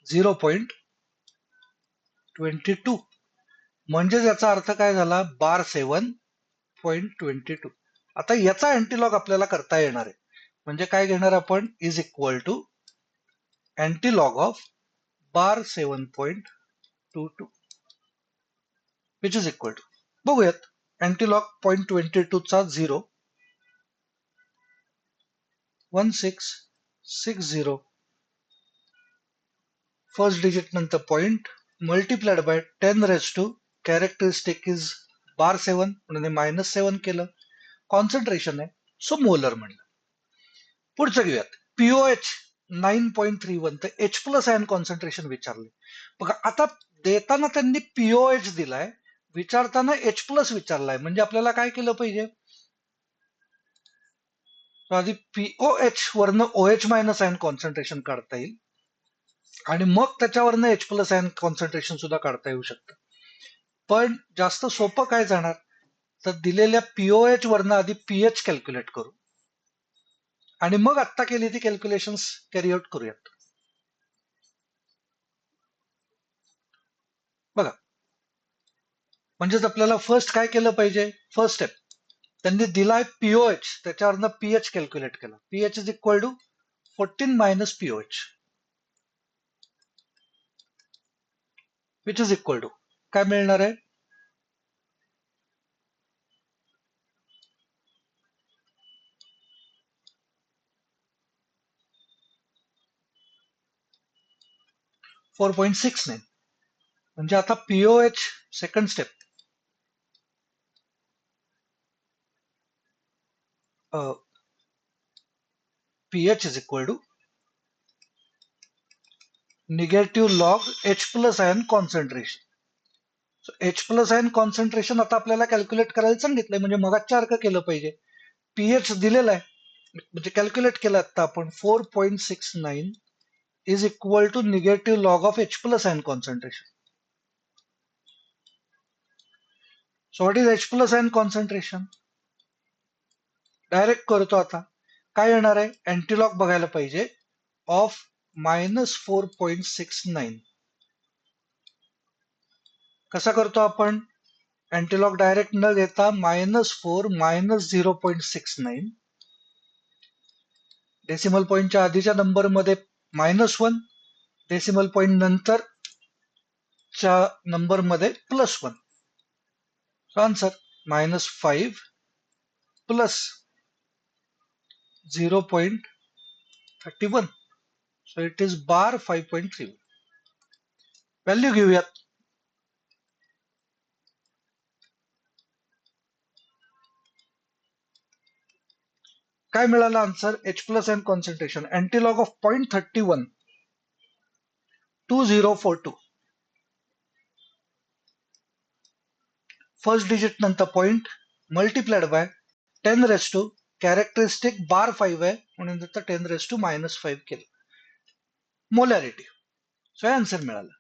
0.22, म्हणजे याचा अर्थ काय झाला, बार 7.22. आता याचा अँटीलॉग आपल्याला करता येणार आहे, म्हणजे काय घेणार आपण, is equal to antilog of bar 7.22 which is equal to, बघूयात, अँटीलॉग 0.22 चा 0, 1660, फर्स्ट डिजिट नंतर point multiplied by 10 raise to characteristic is bar 7 म्हणून -7 केलं, कॉन्सन्ट्रेशन आहे सो मोलर म्हणलं. पुढचं घेऊयात, पीओएच 9.31, तर एच प्लस आयन कॉन्सन्ट्रेशन विचारले. बघा आता देताना त्यांनी पीओएच दिलाय, विचारताना एच प्लस विचारलाय, म्हणजे आपल्याला काय केलं पाहिजे, आधी पीओएच वरनं ओएच मायनस आयन कॉन्सन्ट्रेशन काढता येईल आणि मग त्याच्यावरनं एच प्लस आयन कॉन्सन्ट्रेशन सुद्धा काढता येऊ शकतं. पण जास्त सोपं काय जाणार, तर दिलेल्या पीओएच वरनं आधी पीएच कॅल्क्युलेट करू आणि मग आत्ता केली ती कॅल्क्युलेशन्स कॅरी आउट करूयात. बघा, म्हणजेच आपल्याला फर्स्ट काय केलं पाहिजे, फर्स्ट स्टेप, त्यांनी दिलाय पीओएच, त्याच्यावरनं पीएच कॅल्क्युलेट केलं, pH is equal to 14 minus pOH which is equal to काय मिळणार आहे, 4.69. म्हणजे आता pOH second step, pH is equal to negative log H plus ion concentration. H plus ion concentration आता आपल्याला कॅल्क्युलेट करायला सांगितलंय, म्हणजे मगाच्या सारखं केलं पाहिजे, पीएच दिलेला आहे म्हणजे कॅल्क्युलेट केलं आता आपण, 4.69 is equal to negative log of H plus ion concentration. So what is H plus ion concentration, direct करतो आता, काय येणार आहे, अँटीलॉग बघायला पाहिजे ऑफ -4.69. कसा करतो आपण, अँटीलॉग डायरेक्ट न घेता -4 -0.69, डेसिमल पॉइंटच्या आधीच्या नंबरमध्ये -1, डेसिमल पॉइंट नंतरच्या नंबरमध्ये +1. Answer -5 plus 0.31, so it is bar 5.3. Value घेऊयात, काय मिळालं answer, H plus N concentration, antilog of 0.31 2042, first digit नंतर point multiplied by 10 raise to characteristic bar 5 आहे म्हणून नंतर 10 रेस टू -5 केलं, मोलॅरिटी. सो हे आन्सर मिळालं.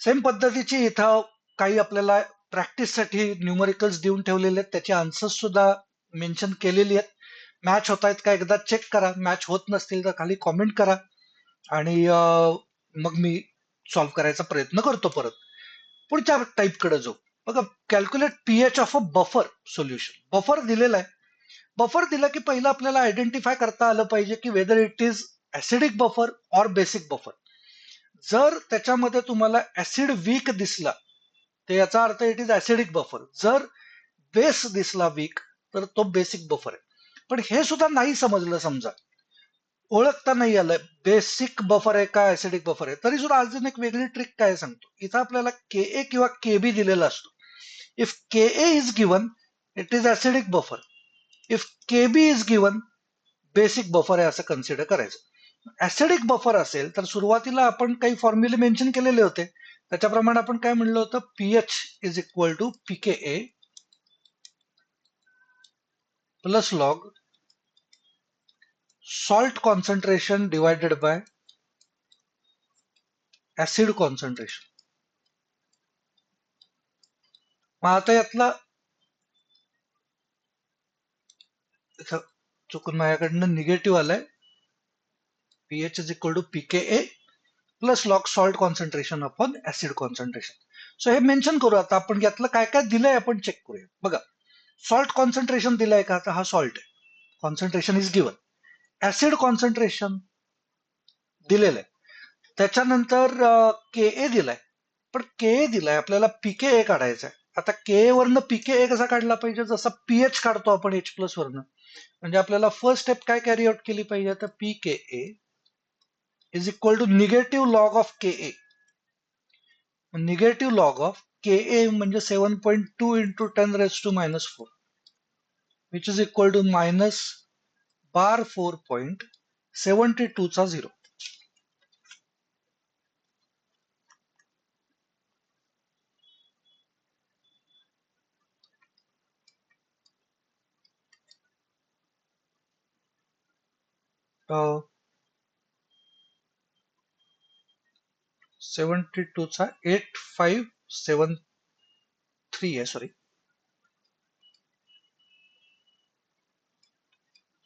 सेम पद्धतीची इथं काही आपल्याला प्रॅक्टिससाठी न्यूमरिकल्स देऊन ठेवलेले आहेत, त्याचे आन्सर्स सुद्धा मेन्शन केलेली आहेत. मॅच होत आहेत का एकदा चेक करा, मॅच होत नसतील तर खाली कॉमेंट करा आणि मग मी सॉल्व्ह करायचा प्रयत्न करतो परत. पुढच्या टाईपकडे जाऊ. बघा, calculate pH of a buffer solution. Buffer दिलेला आहे, बफर दिला की पहिलं आपल्याला आयडेंटिफाय करता आलं पाहिजे की whether it is acidic buffer or basic buffer. जर त्याच्यामध्ये तुम्हाला ऍसिड वीक दिसला तर याचा earth it is acidic buffer, जर बेस दिसला वीक तर तो बेसिक बफर आहे. पण हे सुद्धा नाही समजलं, समजा ओळखता नाही आलं बेसिक बफर आहे का ऍसिडिक बफर आहे, तरी सुद्धा अजून एक वेगळी ट्रिक काय सांगतो, इथं आपल्याला के किंवा केबी दिलेला असतो. If K is given it is acidic buffer, if KB is given basic buffer आहे असं कन्सिडर करायचं. ऍसिडिक बफर असेल तर सुरुवातीला आपण काही फॉर्म्युले मेन्शन केलेले होते, त्याच्याप्रमाणे आपण काय म्हणलं होतं, pH is equal to pK plus log salt concentration divided by acid concentration. मग आता यातला चुकून माझ्याकडनं निगेटिव्ह आलाय, pH is equal to pKa plus log salt concentration upon acid concentration. So हे मेन्शन करू आता आपण, यातलं काय काय दिलंय आपण चेक करूया. बघा, सॉल्ट कॉन्सन्ट्रेशन दिलंय का, आता हा सॉल्ट आहे, concentration is given. Acid concentration दिलेलं आहे. त्याच्यानंतर के दिलाय, पण के दिलाय आपल्याला पीके काढायचा आहे. आता के वरनं पीके कसा काढला पाहिजे, जसा पीएच काढतो आपण H प्लस वरनं. म्हणजे आपल्याला फर्स्ट स्टेप काय कॅरी आउट केली पाहिजे, तर pK is equal to negative log of K. Negative log of K म्हणजे 7.2 into 10⁻⁻⁴, which is equal to minus bar 4.72 चा 0. अं, 72 चा 8573 आहे, सॉरी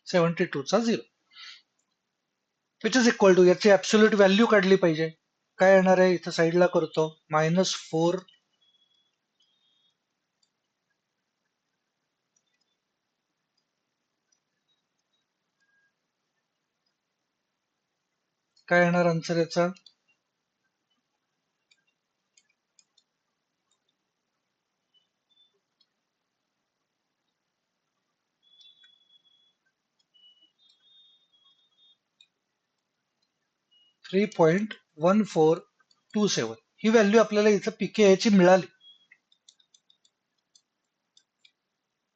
72 चा 0, विच इज इक्वल टू याची ऍब्सोल्यूट व्हॅल्यू काढली पाहिजे. काय येणार आहे, इथं साईडला करतो, -4, काय येणार आन्सर याचा, 3.1427. ही व्हॅल्यू आपल्याला इथं पीके ची मिळाली.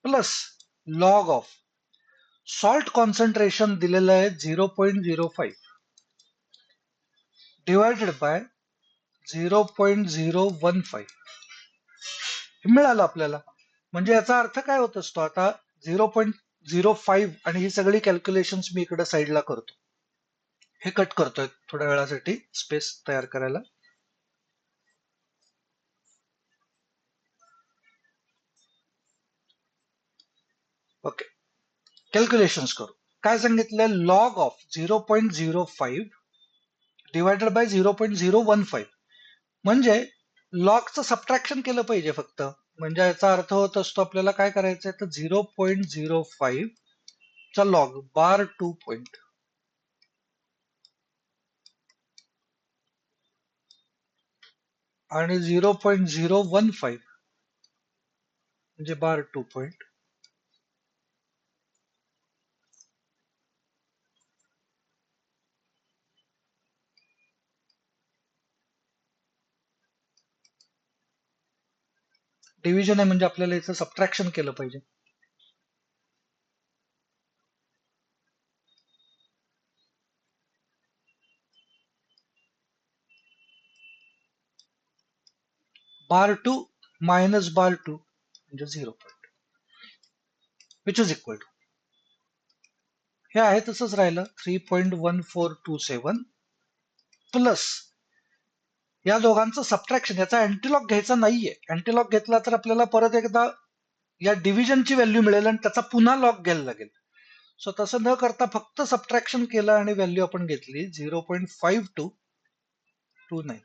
Plus log of salt concentration दिलेलं आहे 0.05 डिवायडेड बाय 0.015 हे मिळालं आपल्याला. म्हणजे याचा अर्थ काय होत असतो, आता 0.05 आणि ही सगळी कॅल्क्युलेशन्स मी इकडे साईडला करतो, हे कट करतोय थोड्या वेळासाठी स्पेस तयार करायला. ओके, कॅल्क्युलेशन्स करू. काय सांगितलं, लॉग ऑफ 0.05 डिवायडेड बाय 0.015, म्हणजे लॉगचं सबट्रॅक्शन केलं पाहिजे फक्त. म्हणजे याचा अर्थ होत असतो आपल्याला काय करायचंय, तर 0.05 चा लॉग बार 2 पॉइंट आणि 0.015 म्हणजे बार 2 पॉइंट. डिव्हिजन आहे म्हणजे आपल्याला याचं सबट्रॅक्शन केलं पाहिजे. बार 2 मायनस बार 2 म्हणजे 0 point, which is equal to, हे आहे तसंच राहिलं 3.1427 प्लस या दोघांचं सबट्रॅक्शन. याचा अँटीलॉग घ्यायचा नाहीये, अँटीलॉग घेतला तर आपल्याला परत एकदा या डिव्हिजनची व्हॅल्यू मिळेल आणि त्याचा पुन्हा लॉग घ्यायला लागेल. सो तसं न करता फक्त सबट्रॅक्शन केलं आणि व्हॅल्यू आपण घेतली 0.5229.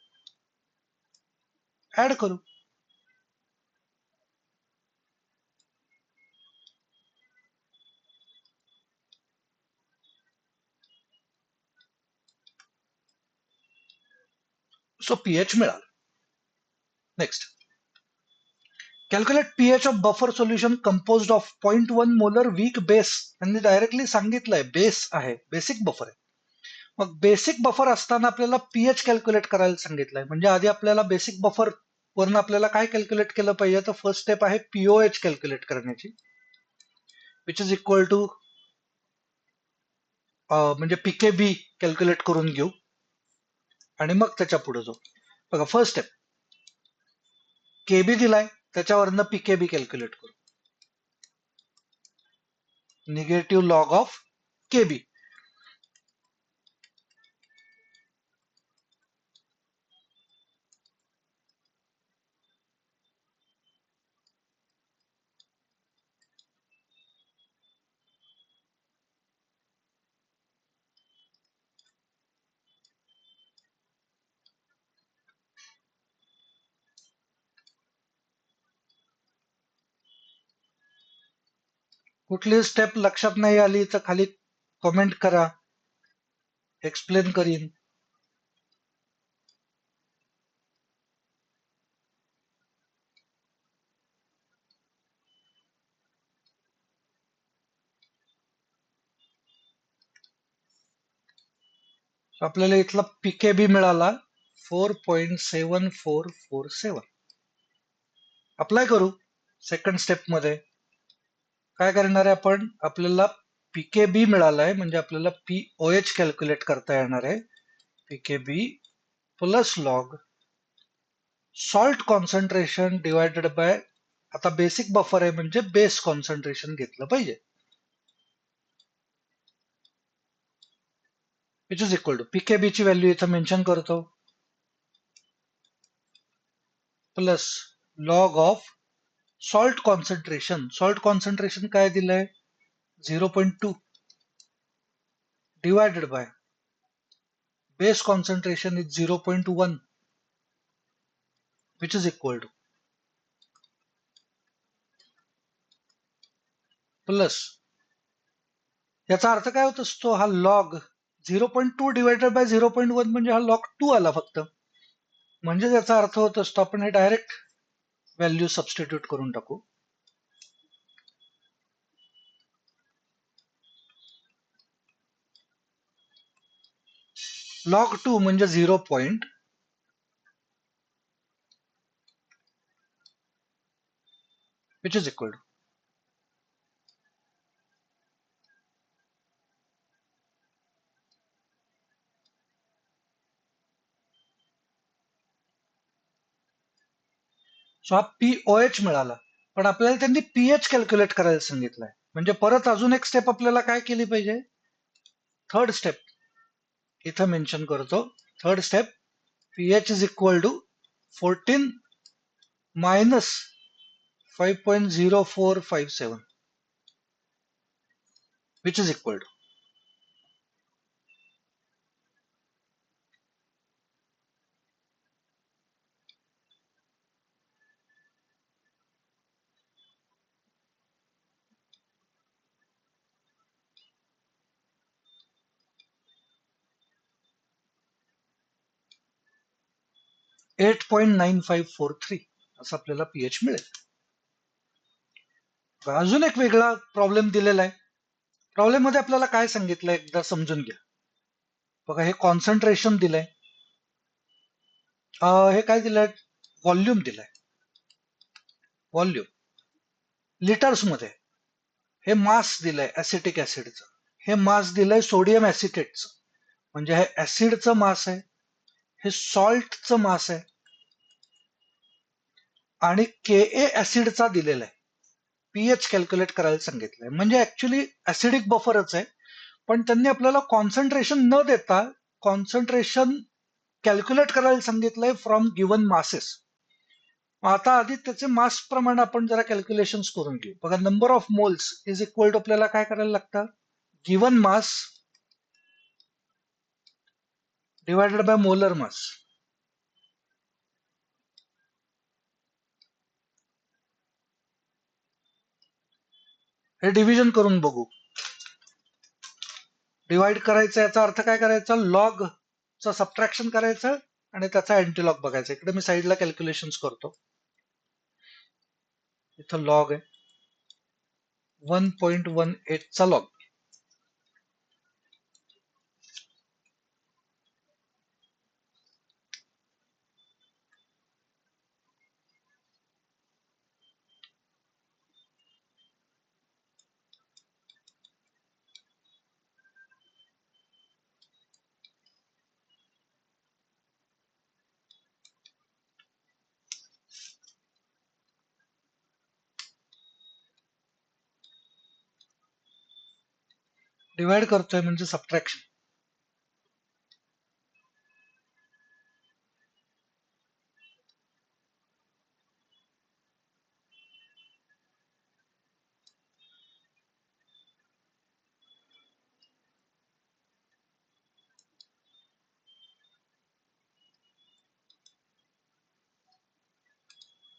ऍड करू. सो पीएच मिळालं. Next, calculate pH of buffer solution composed of 0.1 molar weak base. त्यांनी डायरेक्टली सांगितलंय बेस आहे, बेसिक बफर आहे. मग बेसिक बफर असताना आपल्याला पीएच कॅल्क्युलेट करायला सांगितलंय, म्हणजे आधी आपल्याला बेसिक बफर वरून आपल्याला काय कॅल्क्युलेट केलं पाहिजे, तर फर्स्ट स्टेप आहे पीओएच कॅल्क्युलेट करण्याची, विच इज इक्वल टू म्हणजे पीकेबी कॅल्क्युलेट करून घेऊ आणि मग त्याच्या पुढे जाऊ. बघा, फर्स्ट स्टेप केबी दिलाय, त्याच्यावरनं पीकेबी कॅल्क्युलेट करू. निगेटिव्ह लॉग ऑफ केबी, कुठली स्टेप लक्षात नाही आली तर खाली कमेंट करा, एक्सप्लेन करीन. आपल्याला इथला पीकेबी मिळाला 4.7447. अप्लाय करू सेकंड स्टेप मध्ये. काय करणार आहे आपण, आपल्याला पीकेबी मिळालाय म्हणजे आपल्याला पीओएच कॅल्क्युलेट करता येणार आहे. PKb plus log salt concentration divided by, आता बेसिक बफर आहे म्हणजे बेस कॉन्सन्ट्रेशन घेतलं पाहिजे, which is equal to pKb ची व्हॅल्यू इथं मेन्शन करतो, plus log of salt concentration. Salt concentration काय दिलंय 0.2 divided by base concentration is 0.1 which is equal to plus, याचा अर्थ काय होत असतो, हा लॉग 0.2 डिवायडेड बाय 0.1 म्हणजे हा लॉग 2 आला फक्त. म्हणजे याचा अर्थ होत असतो, आपण हे डायरेक्ट व्हॅल्यू सबस्टिट्यूट करून टाकू. लॉग 2 म्हणजे 0 point which is equal to, so हा पीओएच मिळाला. पण आपल्याला त्यांनी पीएच कॅल्क्युलेट करायला सांगितलंय, म्हणजे परत अजून एक स्टेप आपल्याला काय केली पाहिजे, थर्ड स्टेप इथं मेन्शन करतो. Third step, pH is equal to 14 minus 5.0457 which is equal to, .9543 असं आपल्याला पीएच मिळेल. अजून एक वेगळा प्रॉब्लेम दिलेला आहे. प्रॉब्लेम मध्ये आपल्याला काय सांगितलंय एकदा समजून घ्या. बघा, हे कॉन्सन्ट्रेशन दिलंय, हे काय दिलंय, व्हॉल्यूम दिलंय, व्हॉल्यूम लिटर्स मध्ये. हे मास दिलंय ऍसिटिक ऍसिडचं, हे मास दिलंय सोडियम ऍसिटेटचं, म्हणजे हे ऍसिडचं मास आहे, हे सॉल्टचं मास आहे, आणि के ऍसिडचा दिलेला आहे. पीएच कॅल्क्युलेट करायला सांगितलंय, म्हणजे ऍक्च्युली ऍसिडिक बफरच आहे, पण त्यांनी आपल्याला कॉन्सन्ट्रेशन न देता कॉन्सन्ट्रेशन कॅल्क्युलेट करायला सांगितलंय फ्रॉम गिवन मासेस. आता आधी त्याचे मास प्रमाणे आपण जरा कॅल्क्युलेशन करून घेऊ. बघा, number of moles is equal to आपल्याला काय करायला लागतं, given mass divided by molar mass. हे डिव्हिजन करून बघू. डिवाइड करायचं, याचा अर्थ काय करायचा, लॉग चं सबट्रॅक्शन करायचं आणि त्याचा अँटीलॉग बघायचा. इकडे मी साईडला कॅल्क्युलेशन करतो. इथं लॉग आहे 1.18 चा लॉग. डिवाइड करतोय म्हणजे सबट्रॅक्शन.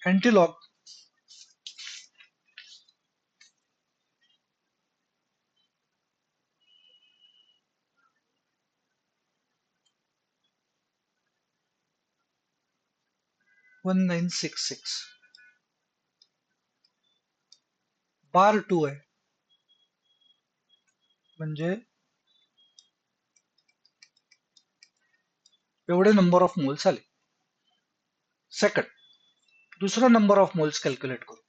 अँटीलॉग 1966 बार 2 आहे म्हणजे एवढे नंबर ऑफ मोल्स आले. सेकंड दुसरा नंबर ऑफ मोल्स कॅल्क्युलेट करू.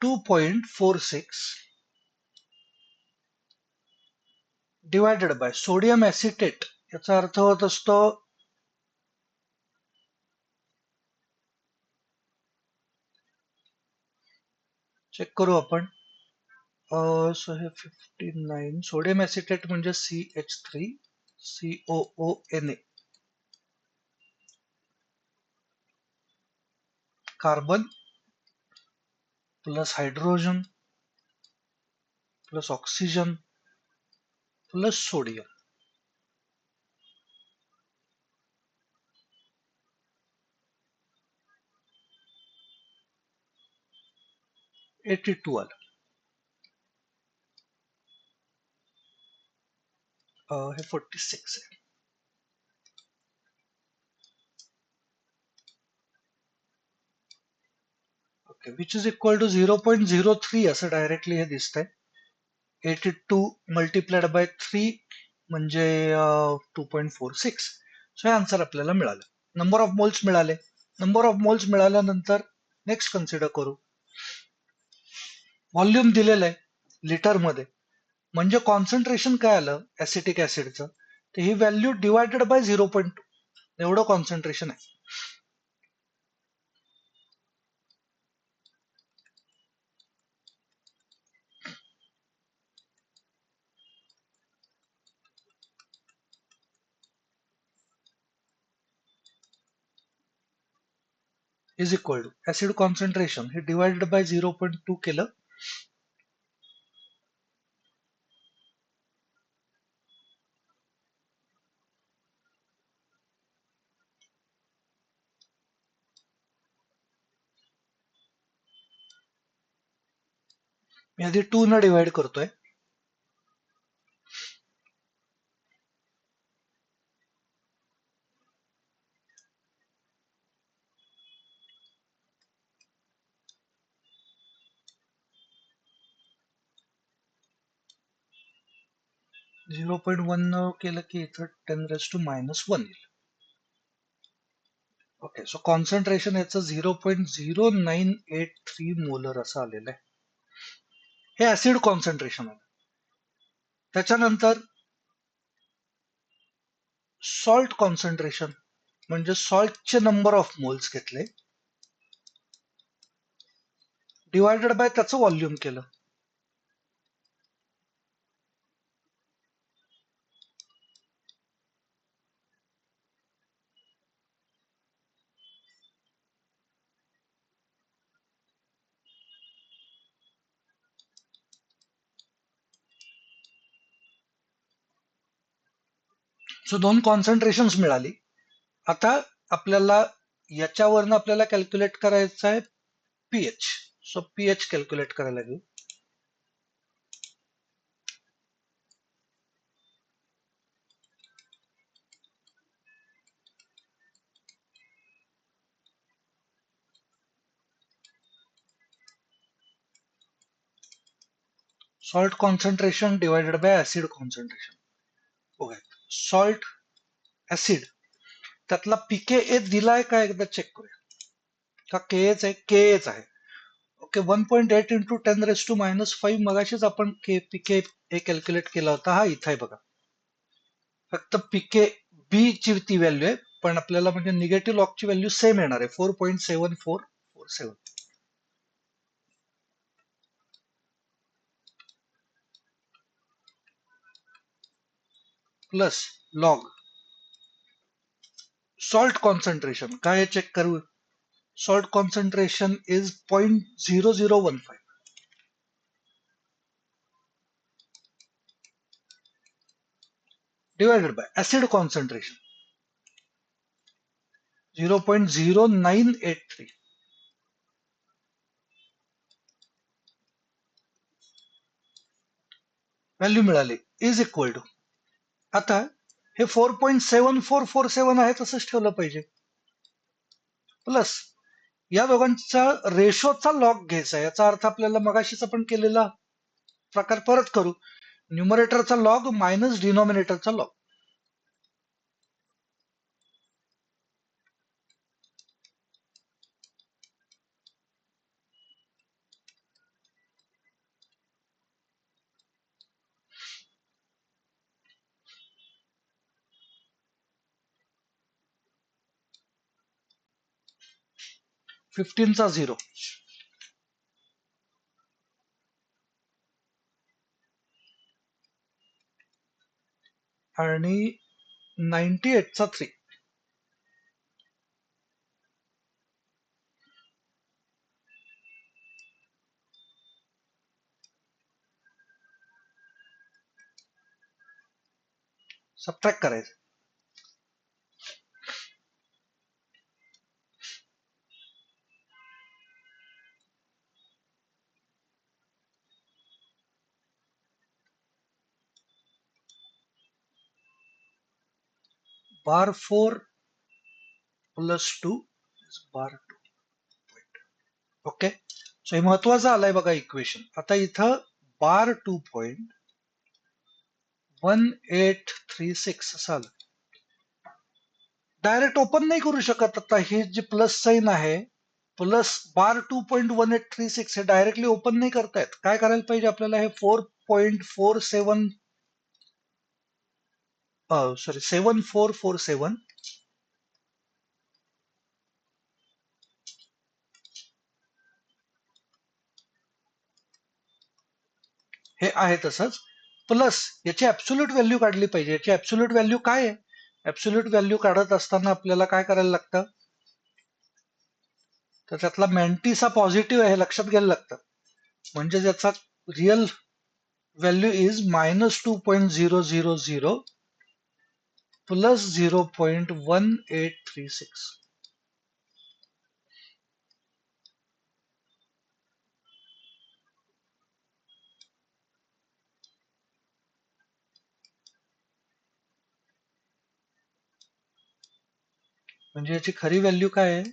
2.46 डिवायडेड बाय सोडियम ऍसिटेट, याचा अर्थ होत असतो चेक करू आपण. सो हे 59 सोडियम ऍसिटेट म्हणजे CH3 COONA carbon plus hydrogen plus oxygen plus sodium. 82 आलं. हे 46 आहे. Okay, which is equal to 0.03 असं डायरेक्टली हे दिसतंय. 82 मल्टिप्लाइड बाय 3 म्हणजे 2.46. सो हे आन्सर आपल्याला मिळालं. नंबर ऑफ मोल्स मिळाले. नंबर ऑफ मोल्स मिळाल्यानंतर नेक्स्ट कन्सिडर करू. व्हॉल्यूम दिलेलं आहे लिटरमध्ये, म्हणजे कॉन्सन्ट्रेशन काय आलं ऍसिटिक ऍसिडचं, तर ही व्हॅल्यू डिवायडेड बाय 0.2 एवढं कॉन्सन्ट्रेशन आहे. Is equal to acid concentration हे डिवायडेड बाय 0.2 केलं. मी आधी 2 न डिवाइड करतोय. (0.1) केलं की इथं 10⁻⁻1 येईल. ओके, सो कॉन्सन्ट्रेशन याचं 0.0983 मोलर असं आलेलं आहे. हे ऍसिड कॉन्सन्ट्रेशन आहे. त्याच्यानंतर सॉल्ट कॉन्सन्ट्रेशन म्हणजे सॉल्टचे नंबर ऑफ मोल्स घेतले डिवायडेड बाय त्याचं व्हॉल्यूम केलं. सो 2 कॉन्सन्ट्रेशन मिळाली. आता आपल्याला याच्यावरनं आपल्याला कॅल्क्युलेट करायचं आहे पीएच. सो पीएच कॅल्क्युलेट करायला घेऊ. Salt concentration divided by acid concentration. Okay, salt acid त्यातला पीके दिलाय का एकदा चेक करूया. का केएच आहे? केएच आहे. ओके, 1.8 इंटू 10⁻⁻5 मगाशीच आपण पीके ए कॅल्क्युलेट केला होता. हा इथं आहे बघा. फक्त पीके बी ची ती व्हॅल्यू आहे, पण आपल्याला म्हणजे निगेटिव्ह लॉगची व्हॅल्यू सेम येणार आहे 4.7447 प्लस लॉग सॉल्ट कॉन्सन्ट्रेशन काय चेक करू. Salt concentration is 0.0015 divided by acid concentration 0.0983 value मिळाली इज इक्वल टू. आता हे 4.7447 आहे तसंच ठेवलं पाहिजे. प्लस या दोघांचा रेशोचा लॉग घ्यायचा. याचा अर्थ आपल्याला मगाशीच आपण केलेला प्रकार परत करू. न्यूमरेटरचा लॉग मायनस डिनॉमिनेटरचा लॉग. फिफ्टीनचा 0 आणि 98चा 3. सबट्रॅक्ट करायचं. बार 4 प्लस 2 बार 2. ओके, सो हे महत्वाचं आलंय बघा इक्वेशन. आता इथं बार 2.1836 असं आलं. डायरेक्ट ओपन नाही करू शकत. आता हे जे प्लस साइन आहे, प्लस बार 2.1836 हे डायरेक्टली ओपन नाही करतायत. काय करायला पाहिजे आपल्याला? हे 4.47 सॉरी 7447 हे आहे तसंच, प्लस याची ऍब्सोल्यूट व्हॅल्यू काढली पाहिजे. याची ऍब्सोल्यूट व्हॅल्यू काय आहे? ऍब्सोल्यूट व्हॅल्यू काढत असताना आपल्याला काय करायला लागतं? तर त्यातला मॅन्टिसा पॉझिटिव्ह आहे हे लक्षात घ्यायला लागतं. म्हणजे त्याचा रिअल व्हॅल्यू इज -2.000 प्लस 0.1836. म्हणजे याची खरी व्हॅल्यू काय आहे?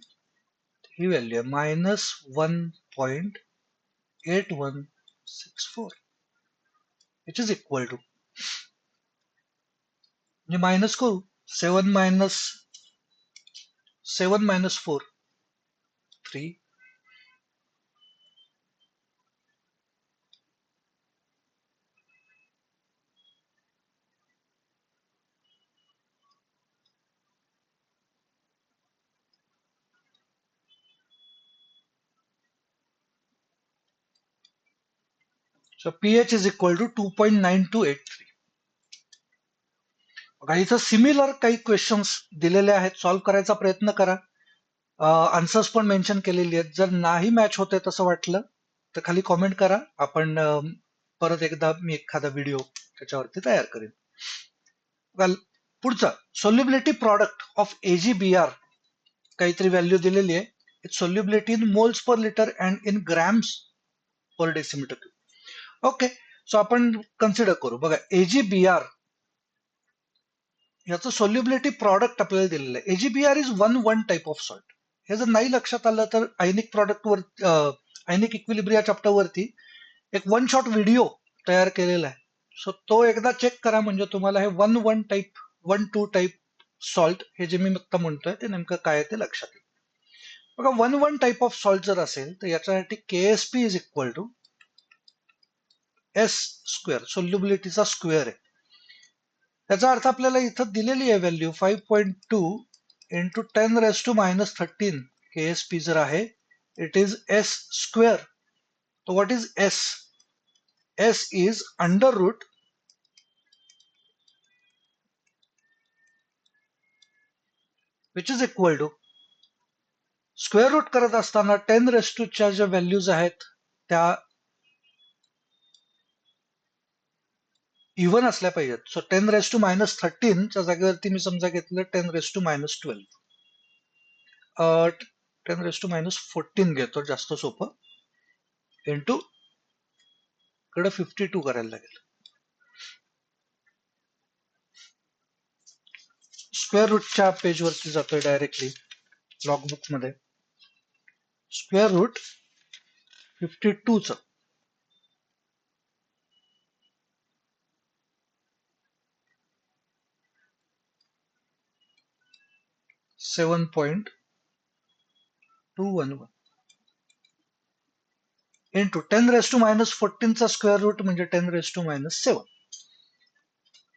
ही व्हॅल्यू आहे -1.8164, विच इज इक्वल टू, म्हणजे मायनस करू, 7 minus 4 3. So pH is equal to 2.9283. बघा इथं सिमिलर काही क्वेश्चन्स दिलेले आहेत, सॉल्व्ह करायचा प्रयत्न करा. आन्सर्स पण मेन्शन केलेली आहेत. जर नाही मॅच होते तसं वाटलं तर खाली कॉमेंट करा. आपण परत एकदा मी एखादा व्हिडिओ त्याच्यावरती तयार करेन. पुढचा सोल्युबिलिटी प्रॉडक्ट ऑफ AgBr काहीतरी व्हॅल्यू दिलेली आहे. It's solubility in moles per litre and in grams per decimetre cube. Okay, so आपण कन्सिडर करू. बघा AgBr याचं सोल्युबिलिटी प्रॉडक्ट आपल्याला दिलेलं आहे. AgBr is one type of salt. हे जर नाही लक्षात आलं तर आयनिक प्रॉडक्ट वर, आयनिक इक्विलिब्रिया चॅप्टर वरती एक वन शॉट व्हिडिओ तयार केलेला आहे. सो तो एकदा चेक करा, म्हणजे तुम्हाला हे वन टू टाईप सॉल्ट हे जे मी आता म्हणतोय ते नेमकं काय आहे ते लक्षात येईल. बघा वन टाईप ऑफ सॉल्ट जर असेल तर याच्यासाठी KSP is equal to S square, सोल्युबिलिटीचा स्क्वेअर आहे. त्याचा अर्थ आपल्याला इथं दिलेली आहे व्हॅल्यू 5.2 इंटू 10⁻⁻13 KSP जर आहे, इट इज S स्क्वेअर. तो what is S? S is under root which is equal to square root करत असताना 10⁻ ज्या व्हॅल्यूज आहेत त्या इव्हन असल्या पाहिजेत. सो 10⁻⁻13 च्या जागेवरती मी समजा घेतलं 10⁻12, 10⁻14 घेतो जास्त सोपं, इंटू कडे 52 करायला लागेल. स्क्वेअर रूटच्या पेजवरती जातोय डायरेक्टली लॉगबुक मध्ये. स्क्वेअर रूट 52 चं 7.211 इंटू 10⁻⁻14 चा स्क्वेअर रूट म्हणजे 10⁻⁻7.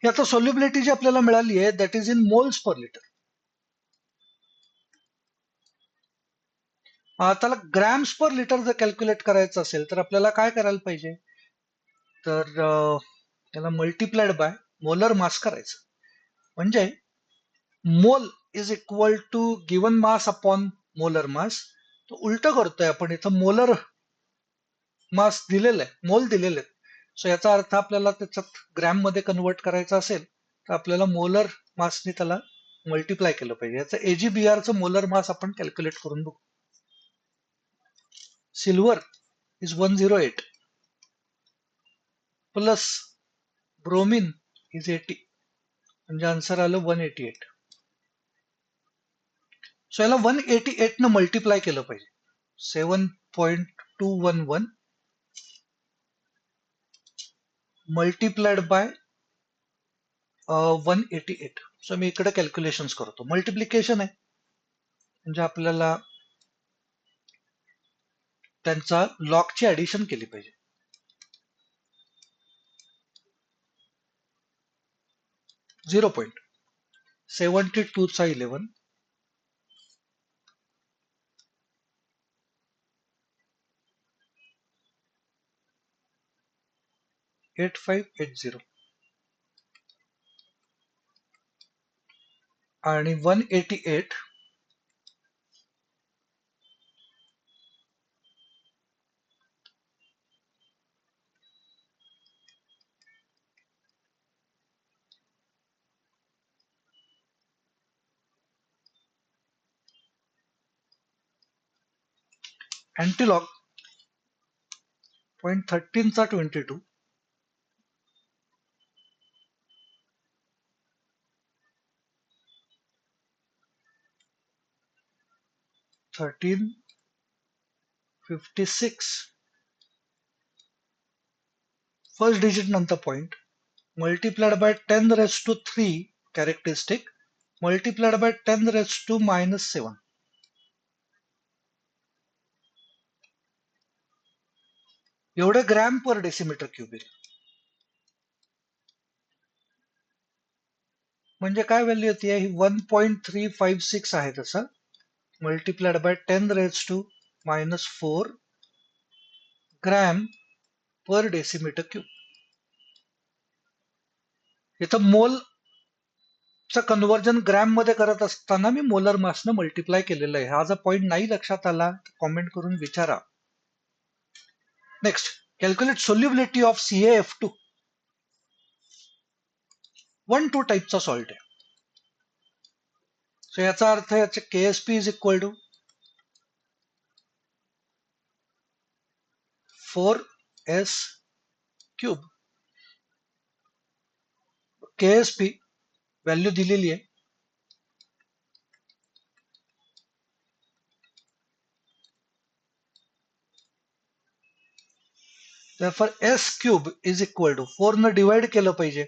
ही आता सोल्युबिलिटी जी आपल्याला मिळाली आहे that is in moles per litre. त्याला ग्रॅम्स पर लिटर जर कॅल्क्युलेट करायचं असेल तर आपल्याला काय करायला पाहिजे, तर त्याला मल्टिप्लाइड बाय मोलर मास करायचं. म्हणजे mole is equal to given mass upon molar mass. तो उलट करतोय आपण, इथं मोलर मास दिलेलं आहे, मोल दिलेले आहेत. सो याचा अर्थ आपल्याला त्याच्यात ग्रॅम मध्ये कन्वर्ट करायचं असेल तर आपल्याला मोलर मासने त्याला मल्टिप्लाय केलं पाहिजे. याचं AgBr चं मोलर मास आपण कॅल्क्युलेट करून बघू. Silver is 108 plus bromine is 80 म्हणजे आन्सर आलं 188. सो याला 188 न मल्टिप्लाय केलं पाहिजे. 7.211 मल्टिप्लाइड बाय 188. सो मी इकडे कॅल्क्युलेशन करतो. मल्टिप्लिकेशन आहे म्हणजे आपल्याला त्यांचा लॉगची ऍडिशन केली पाहिजे. 0.72 चा 11 8580 आणि 188 अँटीलॉग 0.13 चा 22 1356 फर्स्ट डिजिट नंतर point multiplied bye 10⁻³ characteristic multiplied by 10⁻⁻7. एवढे ग्रॅम पर डेसिमीटर क्यूब आहे. म्हणजे काय व्हॅल्यू होती ही 1.356 आहे तसं multiplied by 10⁻⁻4 gram per decimetre cube. इथं मोलचं कन्व्हर्जन ग्रॅम मध्ये करत असताना मी मोलर मासनं मल्टिप्लाय केलेलं आहे. हा जर पॉइंट नाही लक्षात आला कॉमेंट करून विचारा. Next, calculate solubility of CaF2. 1-2 टाईपचा सॉल्ट आहे. सो याचा अर्थ याचे KSP is equal to 4s cube. KSP value दिलेली आहे. Therefore S cube is equal to 4 न डिवाइड केलं पाहिजे.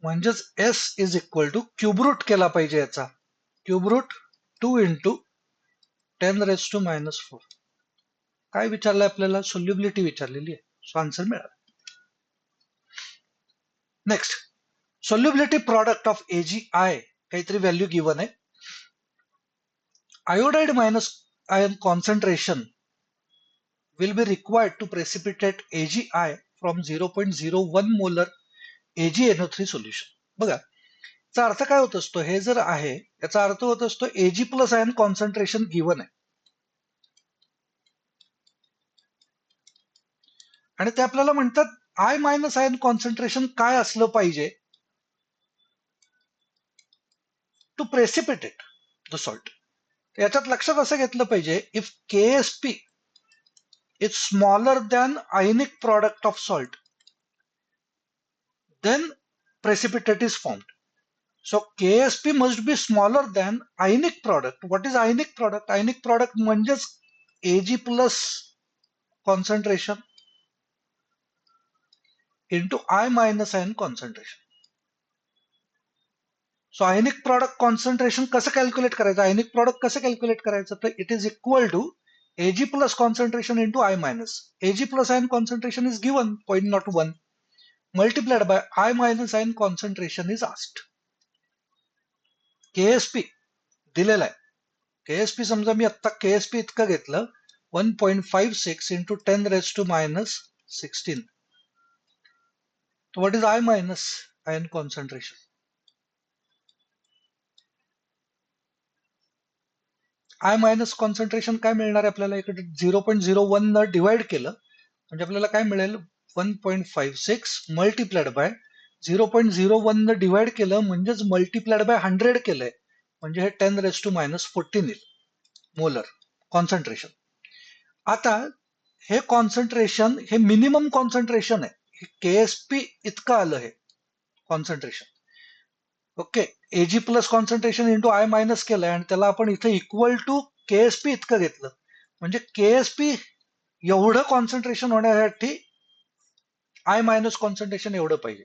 म्हणजेच S is equal to cube root केला पाहिजे याचा. Cube root 2 into 10⁻⁻4. काय विचारलंय आपल्याला? सोल्युबिलिटी विचारलेली आहे. सो आन्सर मिळाला. Next, solubility product of AgI काहीतरी व्हॅल्यू गिवन आहे. Iodide minus ion concentration will be required to precipitate AgI from 0.01 molar AgNO3 solution. बघा, याचा अर्थ काय होत असतो, हे जर आहे याचा अर्थ होत असतो Ag plus ion concentration given आहे आणि ते आपल्याला म्हणतात आय मायनस आयन कॉन्सन्ट्रेशन काय असलं पाहिजे टू प्रेसिपिटेट द सॉल्ट. याच्यात लक्षात असं घेतलं पाहिजे, if KSP is smaller than ionic product of salt, then precipitate is formed. So KSP must be smaller than ionic product. What is ionic product? Ionic product म्हणजेच Ag plus concentration into I minus ion concentration. So ionic product concentration कसं calculate करायचं? ionic product कसं calculate करायचं? तर it is equal to Ag plus concentration into I minus. Ag plus ion concentration is given 0.01 multiplied by I minus ion concentration is asked. KSP दिलेला आहे. KSP समजा मी आता KSP इतकं घेतलं 1.56 into 10 raised to minus 16. So what is I minus ion concentration? I minus concentration काय मिळणार आहे आपल्याला? इकडे 0.01 न डिवाइड केलं म्हणजे आपल्याला काय मिळेल? 1.56 मल्टिप्लाइड बाय 0.01 न डिवाइड केलं म्हणजेच मल्टिप्लाइड बाय 100 केलंय म्हणजे हे 10 raised to minus 14 येईल मोलर कॉन्सन्ट्रेशन. आता हे कॉन्सन्ट्रेशन हे मिनिमम कॉन्सन्ट्रेशन आहे. KSP इतकं आलं हे concentration. Okay, Ag plus concentration into I minus केलंय आणि त्याला आपण इथे इक्वल टू KSP इतकं घेतलं म्हणजे KSP एवढं कॉन्सन्ट्रेशन होण्यासाठी आय मायनस कॉन्सन्ट्रेशन एवढं पाहिजे.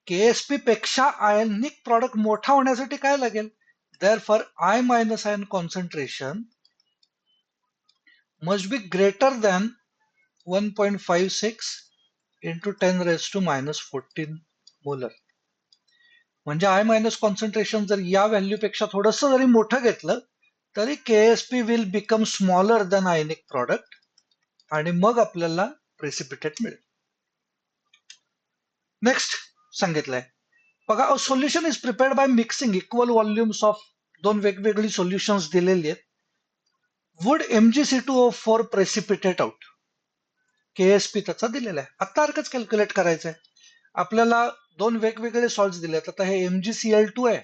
KSP पेक्षा आयनिक प्रॉडक्ट मोठा होण्यासाठी काय लागेल? Therefore I minus ion concentration must be greater than 1.56 into 10 raised to minus 14 molar. म्हणजे आय मायनस कॉन्सन्ट्रेशन जर या व्हॅल्यू पेक्षा थोडस जरी मोठं घेतलं तरी KSP will become smaller than ionic product आणि मग आपल्याला प्रेसिपिटेट मिळेल. नेक्स्ट सांगितलंय बघा, a solution is prepared by mixing equal volumes of दोन वेगवेगळी सोल्युशन्स दिलेली आहेत. Would MgC2O4 precipitate out? KSP त्याचा दिलेला आहे. आता सारखंच कॅल्क्युलेट करायचंय. आपल्याला दोन वेगवेगळे सॉल्ट्स दिलेत. आता हे MgCl2 आहे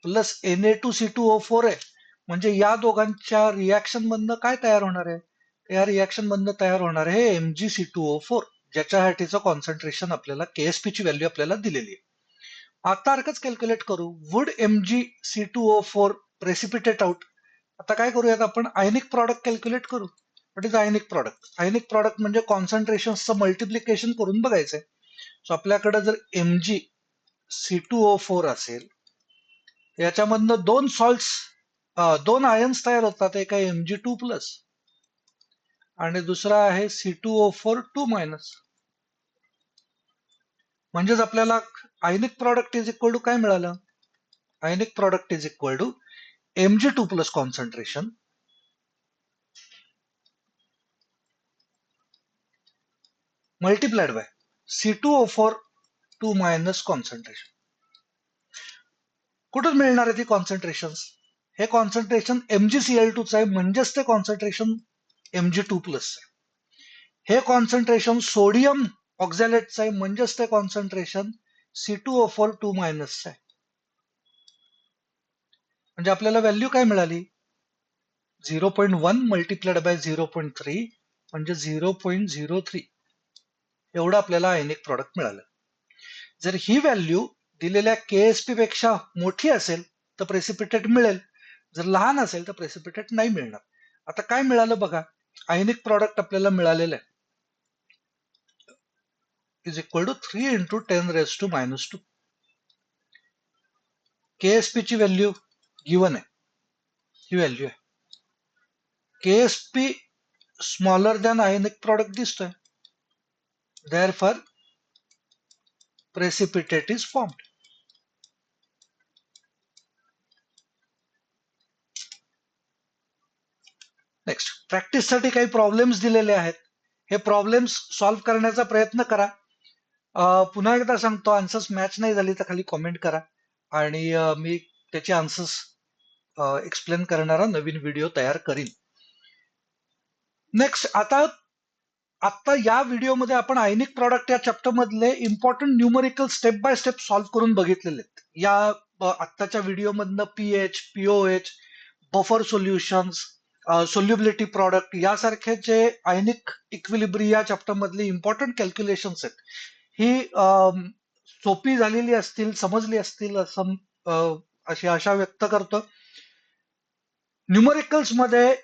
प्लस Na2C2O4 आहे म्हणजे या दोघांच्या रिॲक्शन मधनं काय तयार होणार आहे? या रिॲक्शन मधनं तयार होणार आहे MgC2O4 ज्याच्यासाठीचं कॉन्सन्ट्रेशन आपल्याला KSP ची व्हॅल्यू आपल्याला दिलेली आहे. आता सारखंच कॅल्क्युलेट करू. Would MgC2O4 precipitate out? आता काय करूयात आपण? आयनिक प्रॉडक्ट कॅल्क्युलेट करू. What is ionic product? Ionic product म्हणजे कॉन्सन्ट्रेशनचं मल्टिप्लिकेशन करून बघायचंय. सो आपल्याकडे जर MgC2O4 असेल याच्यामधनं दोन सॉल्ट्स दोन आयन्स तयार होतात. एक आहे Mg2 प्लस आणि दुसरा आहे C2O4 2 मायनस. म्हणजेच आपल्याला ionic product is equal to काय मिळालं? Ionic product is equal to Mg2 plus concentration multiplied by C2O4 2 minus concentration. कुठून मिळणार आहे ती कॉन्सन्ट्रेशन? हे कॉन्सन्ट्रेशन MgCl2 चं आहे म्हणजेच ते कॉन्सन्ट्रेशन Mg2 प्लस आहे. हे कॉन्सन्ट्रेशन सोडियम ऑक्झॅलेटचं आहे म्हणजेच ते कॉन्सन्ट्रेशन C2O4 2 मायनस आहे. म्हणजे आपल्याला व्हॅल्यू काय मिळाली? 0.1 मल्टिप्लाइड बाय 0.3 म्हणजे 0.03 एवढं आपल्याला आयनिक प्रॉडक्ट मिळालं. जर ही व्हॅल्यू दिलेल्या KSP पेक्षा मोठी असेल तर प्रेसिपिटेट मिळेल, जर लहान असेल तर प्रेसिपिटेट नाही मिळणार. आता काय मिळालं बघा, आयनिक प्रॉडक्ट आपल्याला मिळालेलं आहे is equal to 3 into 10 raised to minus 2. KSP ची व्हॅल्यू गिवन आहे, ही व्हॅल्यू आहे. KSP smaller than ionic product दिसतोय, therefore precipitate is formed. Next, प्रॅक्टिससाठी काही प्रॉब्लेम्स दिलेले आहेत. हे प्रॉब्लेम्स सॉल्व्ह करण्याचा प्रयत्न करा. पुन्हा एकदा सांगतो, आन्सर्स मॅच नाही झाली तर खाली कॉमेंट करा आणि मी त्याचे आन्सर्स एक्सप्लेन करणारा नवीन व्हिडिओ तयार करीन. नेक्स्ट, आता आता या व्हिडिओमध्ये आपण आयनिक प्रॉडक्ट या चॅप्टर मधले important numerical step by step solve करून बघितलेले आहेत. या आत्ताच्या व्हिडिओमधनं pH, pOH, buffer solutions, solubility product यासारखे जे आयनिक इक्विलिब्रिया चॅप्टर मधले इम्पॉर्टंट कॅल्क्युलेशन्स आहेत ही सोपी झालेली असतील, समजली असतील असं अशी आशा व्यक्त करतो. न्यूमरिकल्स मध्ये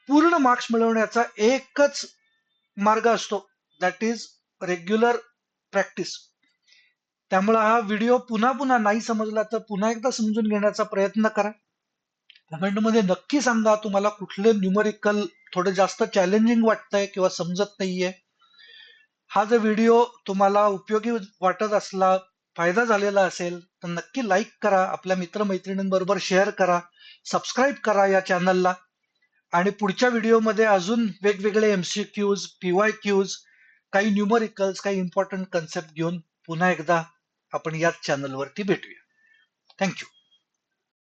पूर्ण मार्क्स मिळवण्याचा एकच मार्ग असतो, दॅट इज रेग्युलर प्रॅक्टिस. त्यामुळे हा व्हिडिओ पुन्हा पुन्हा नाही समजला तर पुन्हा एकदा समजून घेण्याचा प्रयत्न करा. कमेंटमध्ये नक्की सांगा तुम्हाला कुठले न्यूमरिकल थोडे जास्त चॅलेंजिंग वाटतंय किंवा समजत नाहीये. हा जर व्हिडिओ तुम्हाला उपयोगी वाटत असला, फायदा झालेला असेल तर नक्की लाईक करा, आपल्या मित्रमैत्रिणींबरोबर शेअर करा, सबस्क्राईब करा या चॅनलला. आणि पुढच्या व्हिडिओमध्ये अजून वेगवेगळे एमसीक्यूज, पीवायक्यूज, काही न्यूमरिकल्स, काही इम्पॉर्टंट कन्सेप्ट घेऊन पुन्हा एकदा आपण याच चॅनलवरती भेटूया. थँक्यू.